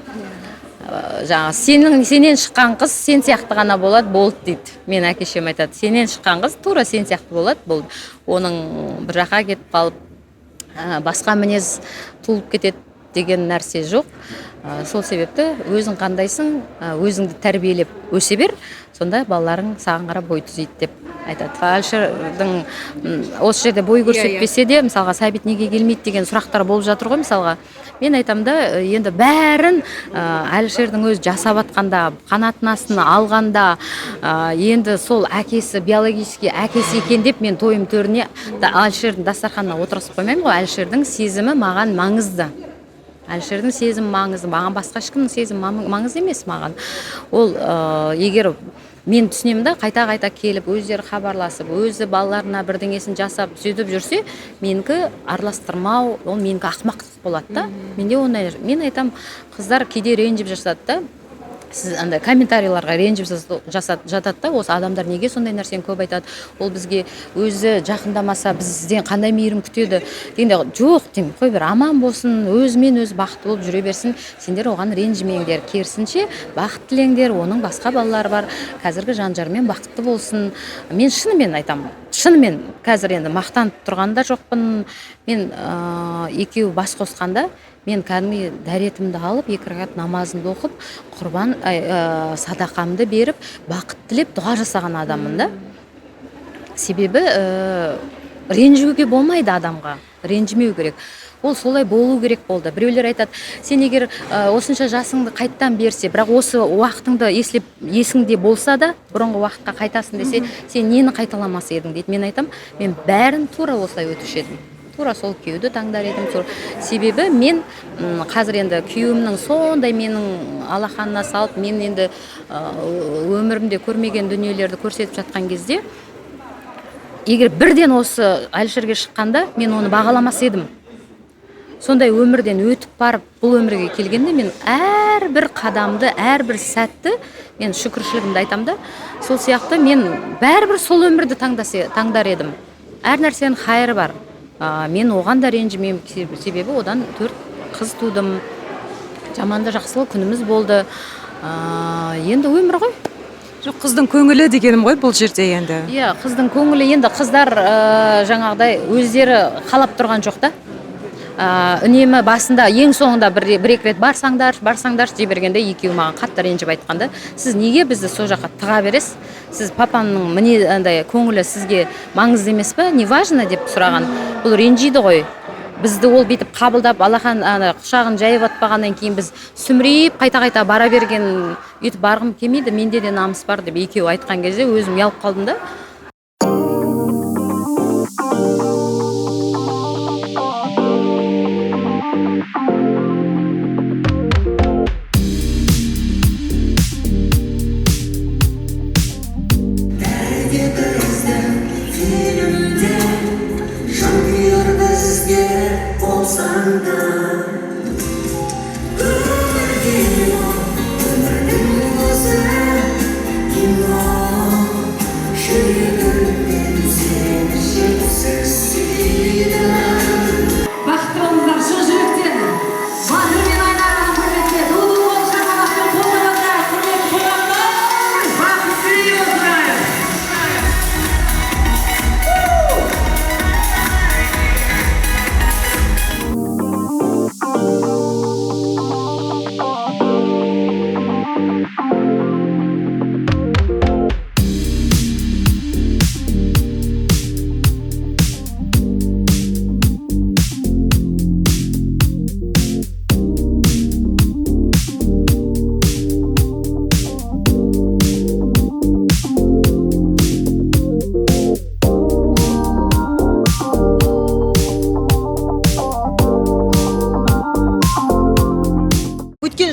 Жаңа сенен шыққан қыз сен сияқты ғана болады, болды дейді. Мен әкешем айтады, сенен шыққан қыз тура сен сияқты болады, болды. Оның бір жаққа кетіп қалып, басқа мінез туылып кетеді деген нәрсе жоқ. Сол себепті өзің қандайсың, өзіңді тәрбиелеп өсе бер, сонда балаларың саған қарап бой түзейді деп айтады. Әлішердің осы жерде бой көрсетпесе де, мысалға сәбит неге келмейді деген сұрақтар болып жатыр ғой, мысалға. Мен айтам да, енді бәрін Әлішердің өзі жасап атқанда, қанатын астына алғанда, енді сол әкесі, биологически әкесі екен деп мен тойым төріне Әлішердің дастарханына отырғызып қоймаймын ғой. Әлішердің сезімі маған маңызды. Әлішердің сезімі маңызды, маған басқа ешкімнің сезімі маңызды емес маған. Ол егер мен түсінемін да, қайта келіп, өздері хабарласып, өзі балаларына бірдеңесін жасап, сөйтіп жүрсе, менікі араластырмау, ол менікі ақымақтық болады да. Мен айтам, қыздар кейде ренжіп жасады да. сіз андай комментарийларға ренжіп жатады да, осы адамдар неге сондай нәрсені көп айтады, ол бізге өзі жақындамаса бізден қандай мейірім күтеді дегенде, жоқ деймін, қой бер, аман болсын, өзімен өзі бақытты болып жүре берсін, сендер оған ренжімеңдер, керісінше бақыт тілеңдер, оның басқа балалары бар, қазіргі жан жарымен бақытты болсын. Мен шынымен айтамын, шынымен қазір енді мақтанып тұрған да жоқпын. Мен екеуі бас қосқанда мен кәдімгі дәретімді алып, 2 ракат намазымды оқып, құрбан садақамды беріп, бақыт тілеп дұға жасаған адаммын да. Себебі ренжуге болмайды адамға, ренжімеу керек. Ол солай болу керек болды. Біреулер айтады, сен егер осынша жасыңды қайттан берсе, бірақ осы уақытыңды есіңде болса да, бұрынғы уақытқа қайтасың десе, сен нені қайталамас едің дейді. Мен айтам, мен бәрін тура осылай өтуші едім. Тура сол күйеуді таңдар едім. Себебі мен қазір енді күйеуімнің сондай менің алақанына салып, мен енді өмірімде көрмеген дүниелерді көрсетіп жатқан кезде, егер бірден осы әлшерге шыққанда, мен оны бағаламас едім. Сондай өмірден өтіп барып, бұл өмірге келгенде мен әрбір қадамды, әрбір сәтті мен шүкіршілігімді айтам да. Сол сияқты мен бәрібір сол өмірді таңдар едім. Әр нәрсенің хайыры бар. Мен оған да ренжімеймін, себебі одан 4 қыз тудым. Жаманда жақсылы күніміз болды. Енді өмір ғой. Жоқ, қыздың көңілі дегенім ғой бұл жерде енді. Иә, қыздың көңілі, енді қыздар жаңағыдай өздері қалап тұрған жоқ та. Үнемі басында, ең соңында бір-екі рет барсаңдар дей бергенде, екеуі маған қатты ренжіп айтқанда, сіз неге бізді сол жаққа тыға бересіз? Сіз папамның міне андай көңілі сізге маңызды емес пе? Не важно деп сұраған. Бұл ренжиді ғой. Бізді ол бетіп қабылдап, алақан құшағын жайып атпағаннан кейін біз сүмірейіп қайта бара берген, өйтіп барғым келмейді, менде де намыс бар деп екеуі айтқан кезде өзім ұялып қалдым да.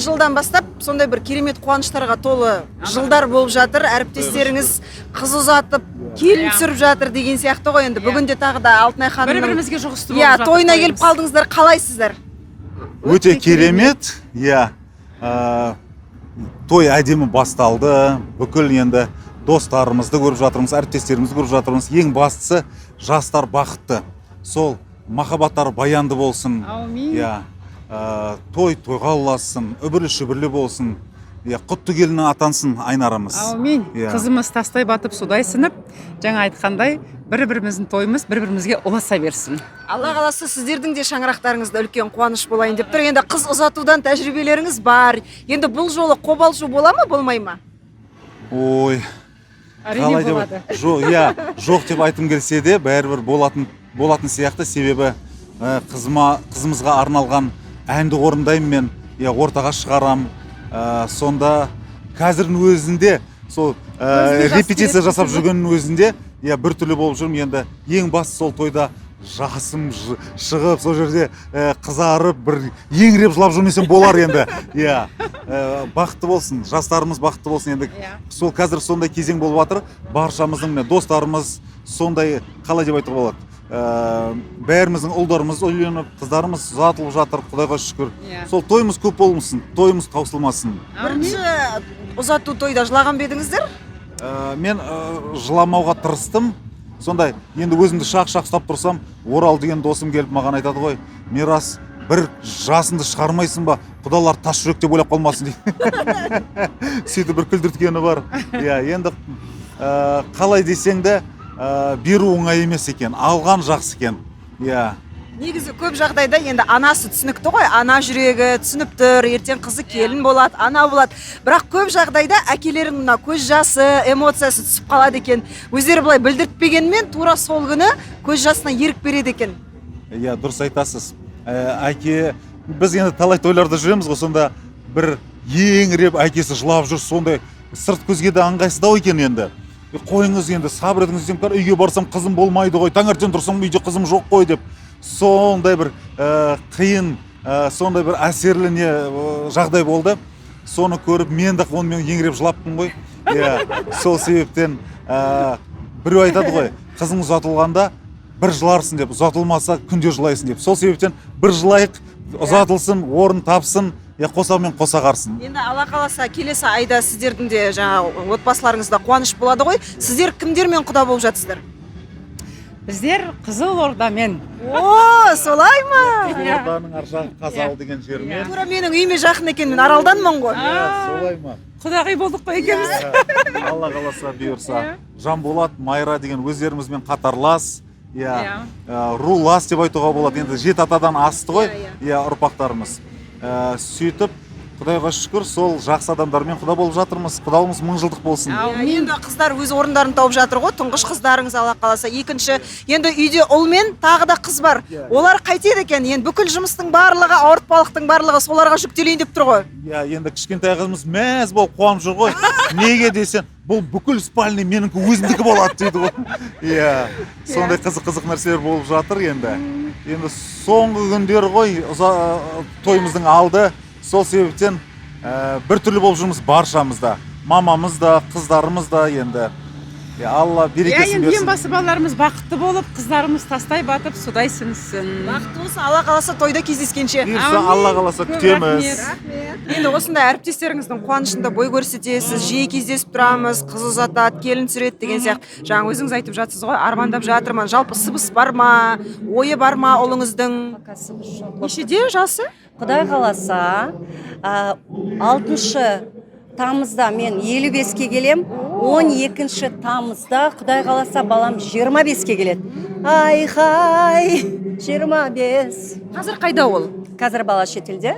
Жылдан бастап сондай бір керемет қуаныштарға толы жылдар болып жатыр. Әріптестеріңіз қыз ұзатып, келін түсіріп жатыр деген сияқты ғой. Енді бүгінде тағы да Алтынай ханымның Бір-бірімізге жұғысты болып жатыр. Тойына келіп қалдыңыздар, қалайсыздар? Өте керемет. Той әдемі басталды. Бүкіл енді достарымызды көріп жатырмыз, әріптестерімізді көріп жатырмыз. Ең бастысы жастар бақытты. Сол махаббаттары баянды болсын. Той тойға ұлассын, үбірлі-шүбірлі болсын. Құтты келіні атансын Айнарамыз. Аумин. Қызымыз тастай батып судай сынып, жаңа айтқандай, бір-біріміздің тойымыз бір-бірімізге ұласа берсін. Алла қаласа сіздердің де шаңырақтарыңызда үлкен қуаныш болайын деп тұр. Енді қыз ұзатудан тәжірибелеріңіз бар. Енді бұл жолы қобалжу бола ма, болмай ма? Ой. Әрине болады. Жоқ деп айтым келсе де, бәрібір болатын сияқты, себебі қызымызға арналған әнді орындаймын мен, ортаға шығарам. Сонда қазірдің өзінде, сол репетиция жасап жүргеннің өзінде, бір түрлі болып жүрмін. Енді ең басты сол тойда жасым шығып, сол жерде қызарып, бір еңіреп жылап жүрмесем болар енді. Бақытты болсын, жастарымыз бақытты болсын. Енді сол қазір сондай кезең болып жатыр. Баршамыздың достарымыз сондай, қалай деп айтуға болады, бәріміздің ұлдарымыз үйленіп, қыздарымыз ұзатылып жатыр, Құдайға шүкір. Иә. Сол тойымыз көп болмасын, тойымыз таусылмасын. Бірінші ұзату тойда жылаған ба едіңіздер? Мен жыламауға тырыстым. Сондай, енді өзімді шақ-шақ ұстап тұрсам, Орал деген досым келіп маған айтады ғой, Мирас, бір жасынды шығармайсың ба, құдалар тас жүрек деп ойлап қалмасын дейді. Сөйтіп бір күлдірткені бар. Иә, енді қалай десең де беру оңай емес екен, алған жақсы екен. Иә. Негізі көп жағдайда енді анасы түсінікті ғой, ана жүрегі түсініп тұр, ертең қызы келін болады, ана болады. Бірақ көп жағдайда әкелердің мына көз жасы, эмоциясы түсіп қалады екен. Өздері былай білдіртпегенмен тура сол күні көз жасына ерік береді екен. Иә, дұрыс айтасыз. Әке, біз енді талай тойларда жүреміз ғой, сонда бір еңіреп әкесі жылап жүр, сондай сырт көзге де ыңғайсыздау екен енді. Қойыңыз енді, сабыр етіңіз десем, үйге барсам қызым болмайды ғой, таңертең тұрсам үйде қызым жоқ қой деп. Сондай бір қиын, сондай бір әсерлі жағдай болды. Соны көріп, мен де онымен еңіреп жылаппын ғой. Сол себептен біреу айтады ғой, қызың ұзатылғанда бір жыларсың деп, ұзатылмаса күнде жылайсың деп. Сол себептен бір жылайық, ұзатылсын, орын тапсын, қосамен қоса қарсын. Енді Алла қаласа келесі айда сіздердің де жаңа отбасыларыңызда қуаныш болады ғой. Сіздер кімдермен құда болып жатсыздар? Біздер Қызылордамен. О, солай ма? Қызылорданың аржағы Қазалы деген жермен. Тура менің үйіме жақын екен, мен Аралданмын ғой. Солай ма? Құдағи болдық қой екеуміз. Алла қаласа бұйырса. Жанболат, Майра деген өздерімізбен қатарлас. Рулас деп айтуға болады. Енді 7 атадан асты ғой, ұрпақтарымыз. Сөйтіп, Құдайға шүкір, сол жақсы адамдармен құда болып жатырмыз. Құдалығымыз 1000 жылдық болсын. Енді қыздар өз орындарын тауып жатыр ғой, тұңғыш қыздарыңыз Алла қаласа. Екінші, енді үйде ұл мен тағы да қыз бар. Олар қайтеді екен? Енді бүкіл жұмыстың барлығы, ауыртпалықтың барлығы соларға жүктелейін деп тұр ғой. Енді кішкентай қызымыз мәз болып қуанып жүр ғой. Неге десең, бұл бүкіл спальный меніңкі өзімдікі болады дейді ғой. Сондай қызық нәрселер болып жатыр енді. Енді соңғы күндер ғой, тойымыздың алды. Сол себептен бір түрлі болып жүрміз баршамызда. Мамамыз да, қыздарымыз да енді. Алла берекесін берсін. Ең басы балаларымыз бақытты болып, қыздарымыз тастай батып, судай сіңсін. Бақытты болсын, Алла қаласа тойда кездескенше. Алла қаласа күтеміз. Енді осындай әріптестеріңіздің қуанышында бой көрсетесіз, жиі кездесіп тұрамыз, қыз ұзатады, келін түсіреді деген сияқты. Жаңа өзіңіз айтып жатсыз ғой, армандап жатырмын. Жалпы сыбыс бар ма, ойы бар ма ұлыңыздың? Нешеде жасы? Құдай қаласа, 6 тамызда мен 55-ке келем, 12 тамызда Құдай қаласа балам 25-ке келеді. Ай-хай, 25. Қазір қайда ол? Қазір бала шетелде.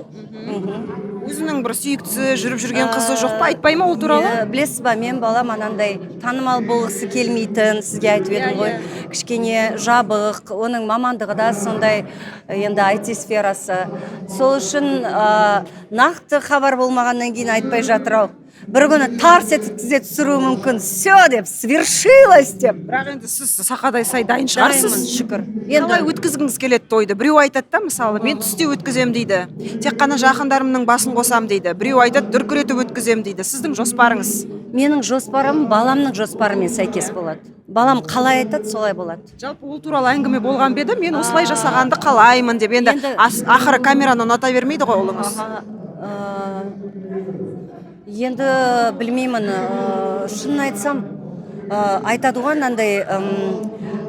Өзінің бір сүйіктісі жүріп жүрген қызы жоқ па, айтпай ма ол туралы? Білесіз ба, мен балам анандай танымал болғысы келмейтін, сізге айтып едім ғой. Кішкене жабық, оның мамандығы да сондай енді IT сферасы. Сол үшін нақты хабар болмағаннан кейін айтпай жатыр ау. Бір күні тарс етіп тізе түсіруі мүмкін. Все деп, свершилось деп. Бірақ енді сіз сақадай сай дайын шығарсыз. Шүкір. Қалай өткізгіңіз келеді тойды? Біреу айтады да, мысалы, мен түсте өткізем дейді. Тек қана жақындарымның басын қосам дейді. Біреу айтады, дүркіретіп өткізем дейді. Сіздің жоспарыңыз? Менің жоспарым баламның жоспарымен сәйкес болады. Балам қалай айтады, солай болады. Жалпы ол туралы әңгіме болған беді, мен осылай жасағанды қалаймын деп. Енді ақыры камераны ұната бермейді ғой ұлыңыз. Енді білмеймін, шынын айтсам, айтады ғой андай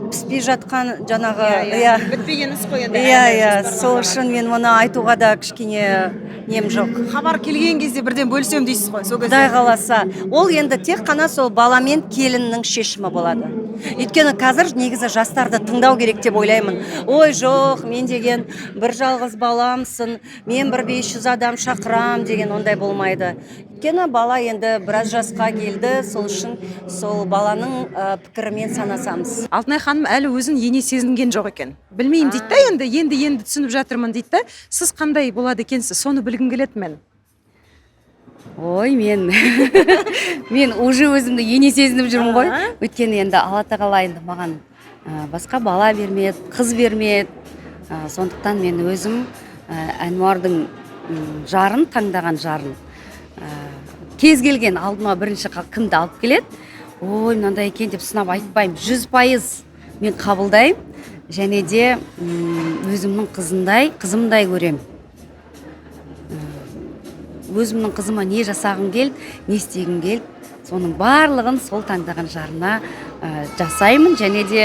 піспей жатқан жаңағы бітпеген іс қой енді. Сол үшін мен оны айтуға да кішкене нем жоқ. Хабар келген кезде бірден бөлсем дейсіз ғой, сол кезде. Құдай қаласа. Ол енді тек қана сол баламен келіннің шешімі болады. Өйткені қазір негізі жастарды тыңдау керек деп ойлаймын. Ой, жоқ, мен деген бір жалғыз баламсың, мен бір 500 адам шақырам деген ондай болмайды. Өйткені бала енді біраз жасқа келді, сол үшін сол баланың пікірімен санасамыз. Алтынай ханым әлі өзін ене сезінген жоқ екен. Білмеймін дейді да, енді түсініп жатырмын дейді да. Сіз қандай болады екенсіз, соны білгім келеді мен. Ой, мен уже өзімді ене сезініп жүрмін ғой. Өйткені енді Алла тағала енді маған басқа бала бермеді, қыз бермеді. Сондықтан мен өзім Әнуардың жарын, таңдаған жарын. Кез келген алдыма бірінші кімді алып келеді, ой, мынандай екен деп сынап айтпаймын. 100% мен қабылдаймын. және де өзімнің қызымдай көрем. Өзімнің қызыма не жасағым келді, не істегім келді, соның барлығын сол таңдаған жарына жасаймын. Және де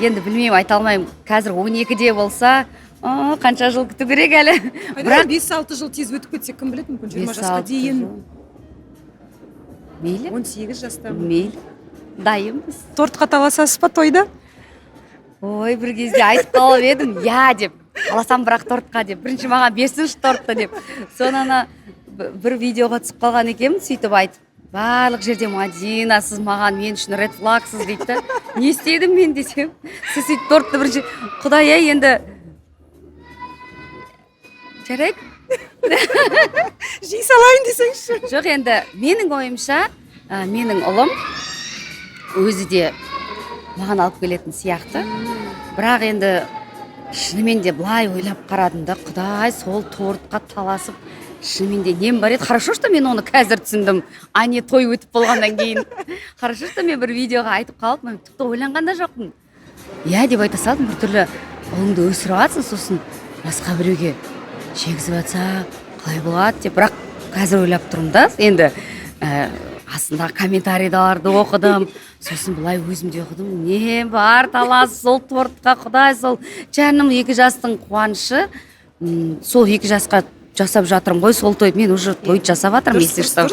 енді білмеймін, айта алмаймын, қазір 12-де болса, қанша жыл күту керек әлі. Бірақ 5-6 жыл тез өтіп кетсе, кім біледі, мүмкін 20 жасқа дейін. Мейлі. 18 жаста. Мейлі. Дайынбыз. Тортқа таласасыз ба тойда? Ой, бір кезде айтып қалып едім, я деп, қаласам бірақ тортқа деп, бірінші маған 5-ші тортты деп. Сонана бір видеоға түсіп қалған екенмін, сөйтіп айтып, барлық жерде Мадина, сіз маған мен үшін ред флагсыз дейді. Не істедім мен десем, сіз сөйтіп тортты бірінші, Құдай енді жарайды. Жей салайын десеңші. Жоқ, енді менің ойымша, менің ұлым өзі де маған алып келетін сияқты. Бірақ енді шынымен де былай ойлап қарадым да, Құдай сол тортқа таласып, шынымен де нем бар еді. Хорошо, что мен оны қазір түсіндім, а не той өтіп болғаннан кейін. Хорошо, что мен бір видеоға айтып қалып, мен тіпті ойланған да жоқпын. Я деп айта салдым, бір түрлі ұлыңды өсіріп жатсың, сосын басқа біреуге шегізіп жатса қалай болады деп. Бірақ қазір ойлап тұрмын да, енді астындағы комментарийларды оқыдым, сосын былай өзімде оқыдым, не бар талас сол тортқа, Құдай, сол жаным 2 жастың қуанышы, сол 2 жасқа жасап жатырмын ғой, сол той, мен уже той жасап жатырмын, есте ұстап.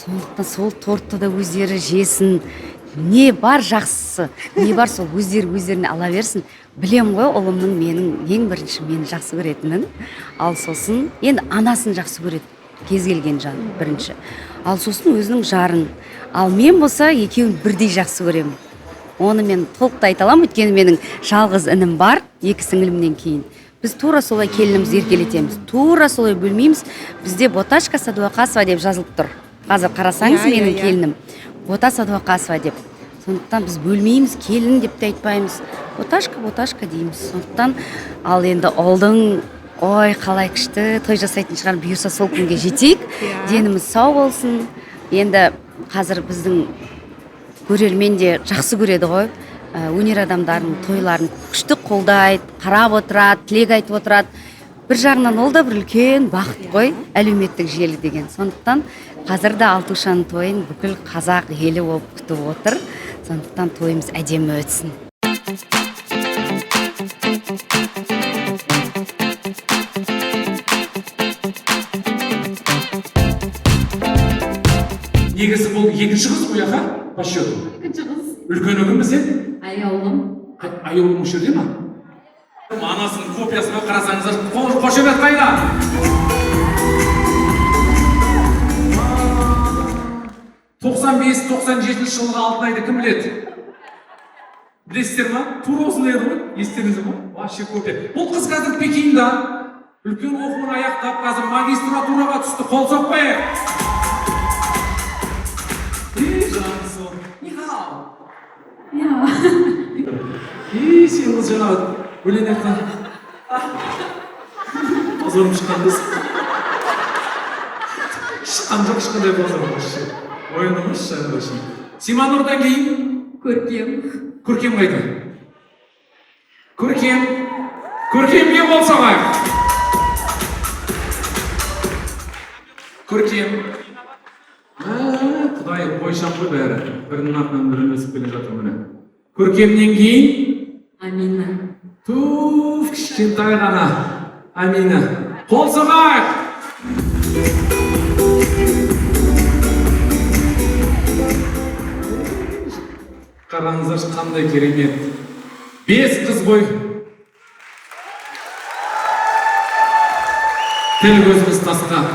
Сондықтан сол тортты да өздері жесін, не бар жақсысы, не бар сол өздеріне ала берсін. Білем ғой, ұлымның менің ең бірінші мені жақсы көретінін, ал сосын енді анасын жақсы көреді, кез келген жан бірінші. Ал сосын өзінің жарын. Ал мен болса екеуін бірдей жақсы көремін. Оны мен толықтай айта аламын, өйткені менің жалғыз інім бар, 2 сіңілімнен кейін. Біз тура солай келінімізді еркелетеміз, тура солай бөлмейміз. Бізде Боташка Садуақасова деп жазылып тұр. Қазір қарасаңыз, менің келінім Бота Садуақасова деп. Сондықтан біз бөлмейміз, келін деп те айтпаймыз. Боташка дейміз. Сондықтан ал енді ұлдың ой, қалай күшті той жасайтын шығар, бұйырса сол күнге жетейік. Деніміз сау болсын. Енді қазір біздің көрермен де жақсы көреді ғой. Өнер адамдарының тойларын күшті қолдайды, қарап отырады, тілек айтып отырады. Бір жағынан ол да бір үлкен бақыт қой, әлеуметтік желі деген. Сондықтан қазір де Алтушаның тойын бүкіл қазақ елі болып күтіп отыр. Сондықтан тойымыз әдемі өтсін. Негізі бұл 2-ші қыз ғой, аға? По счету. 2-ші қыз. Үлкен өгім бізден? Аяулым. Аяулым осы жерде ма? Анасының копиясына қарасаңыздар, қошемет қайда? 95-97 жылғы Алтынайды кім біледі? Білесіздер ма? Тура осындай еді ғой, естеріңізде ма? Вообще копия. Бұл қыз қазір Пекинда, үлкен оқуын аяқтап, қазір магистратураға түсті, қол соқпайық. Сен қыз жаңағы өлең айтқан позорым шыққан қыз. Шыққан жоқ, ешқандай позорым вообще. Ойынымыз вообще. Симанұрдан кейін Көркем. Көркем қайда? Көркемге қол соғайық. Көркем. Құдай қойшам ғой бәрі. Бірінің артынан бірін өсіп келе жатыр міне. Көркемнен кейін Амина. Туф, кішкентай ғана. Амина. Қол соғайық. Қараңыздар, қандай керемет. 5 қыз ғой. Тіл көзіміз тасқа.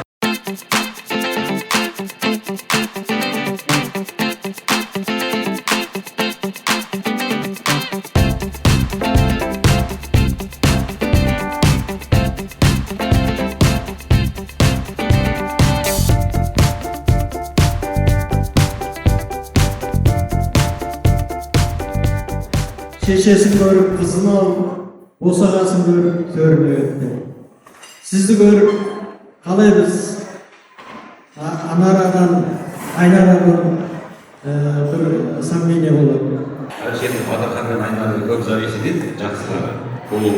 Шешесін көріп, қызын алып, босағасын көріп, төріне өтті. Сізді көріп, қалай біз анарадан, айнарадан бір сомнение болады. әшейін Батырхан мен Айнаны көп зависит етеді жақсылары болу.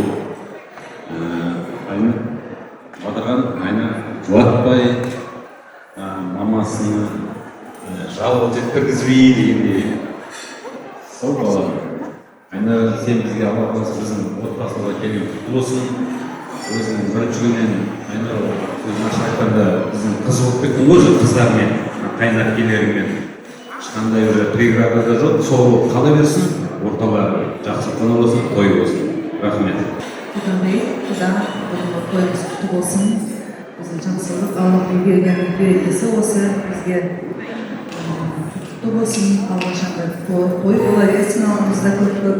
Батырхан Айна жуатпай, мамасыны жалғыз жеткізбей дегендей. Сол бала. Айна сен бізге Алла қаласа біздің отбасыға келген құтты болсын. Өзінің бірінші күннен Айна сөзін ашып айтқанда біздің қыз болып кеттің ғой қыздармен, қайынәпкелеріңмен. Ешқандай уже преграда да жоқ, сол қала берсін, орталары жақсы қана болсын, той болсын. Рахмет. Құдай, құда тойымыз құтты болсын. Біздің жақсылық, Аллахтың берген берекесі осы бізге құтты болсын. Алғашында той бола берсін, алдымызда көп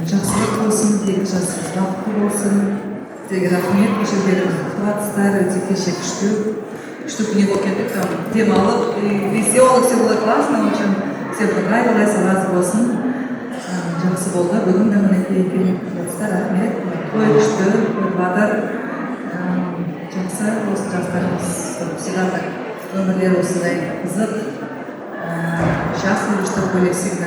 жақсылық болсын, тек жасымыз бақытты болсын. Сіздерге рахмет, кешелеріңізді құтты атыстар, өте кеше күшті күні болып кеттік, демалып, весело, все было классно, очень все понравилось, раз болсын. Жақсы болды, бүгін де мінекей екен жатыстар, рахмет, той күшті, батыр, жақсы, осы жастарымыз всегда так өмірлері осындай қызық, счастливы, чтобы были всегда.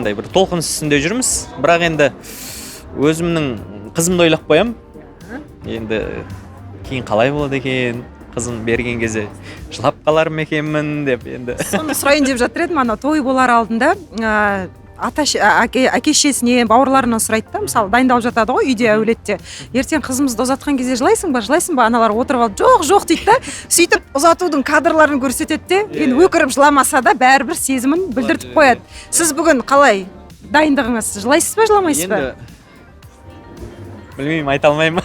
андай бір толқыныс үстінде жүрміз, бірақ енді өзімнің қызымды ойлап қоям. Енді кейін қалай болады екен, қызым берген кезде жылап қалар ма екенмін деп енді. Соны сұрайын деп жатыр едім, ана той болар алдында әке-шешесінен, бауырларынан сұрайды да, мысалы дайындалып жатады ғой үйде әулетте. Ертең қызымызды ұзатқан кезде жылайсың ба, аналар отырып алып, жоқ дейді да. Сөйтіп ұзатудың кадрларын көрсетеді де, енді өкіріп жыламаса да бәрібір сезімін білдіртіп қояды. Сіз бүгін қалай дайындығыңыз, жылайсыз ба, жыламайсыз ба? Білмеймін, айта алмаймын.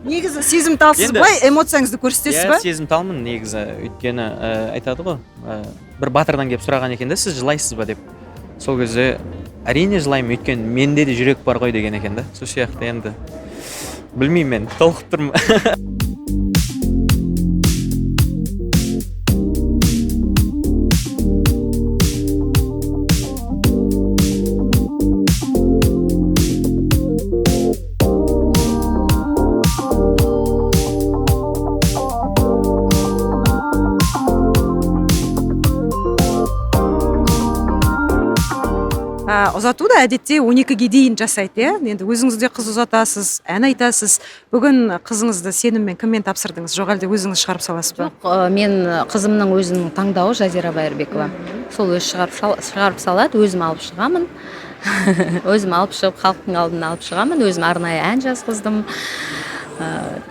Негізі сезімталсыз ба, эмоцияңызды көрсетесіз ба? Сезімталмын негізі, өйткені айтады ғой, бір батырдан келіп сұраған екен де, сіз жылайсыз ба деп. Сол кезде әрине жылаймын, өйткені менде де жүрек бар ғой деген екен да. Сол сияқты енді білмеймін, мен толқып тұрмын. Ұзату да әдетте 12-ге дейін жасайды, енді өзіңіз де қыз ұзатасыз, ән айтасыз. Бүгін қызыңызды сеніммен кіммен тапсырдыңыз, жоқ әлде өзіңіз шығарып саласыз ба? Жоқ, мен қызымның өзінің таңдауы Жазира Байырбекова. Сол өзі шығарып салады, өзім алып шығамын. Өзім алып шығып, халықтың алдына алып шығамын, өзім арнайы ән жазғыздым.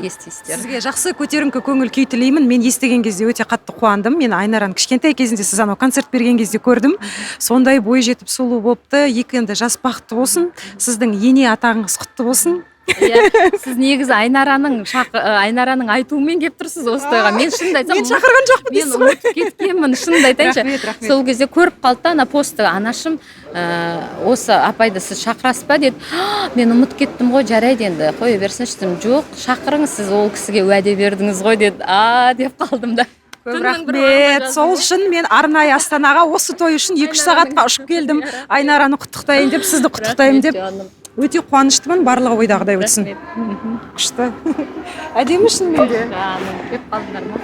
Естисіздер. Сізге жақсы көтеріңкі көңіл күй тілеймін. Мен естіген кезде өте қатты қуандым. Мен Айнараны кішкентай кезінде сіз анау концерт берген кезде көрдім. Сондай бой жетіп сұлу болыпты. Екі енді жас бақытты болсын. Сіздің ене атағыңыз құтты болсын. Сіз негізі Айнараның айтуымен келіп тұрсыз осы тойға. Мен шынымды айтсам, мен шақырған жоқпын дейсіз ғой. Мен ұмытып кеткенмін, шынымды айтайыншы. Сол кезде көріп қалды ана постты, анашым осы апайды сіз шақырасыз ба деді. Мен ұмытып кеттім ғой, жарайды енді қоя берсінші дедім. Жоқ, шақырыңыз, сіз ол кісіге уәде бердіңіз ғой деді. Деп қалдым да. Көп рахмет. Сол үшін мен арнайы Астанаға осы той үшін 2 сағатқа ұшып келдім. Айнараны құттықтайын деп, сізді құттықтаймын деп. Өте қуаныштымын, барлығы ойдағыдай өтсін. Күшті. Әдемі шынымен де. Кеп қалдыңдар ма?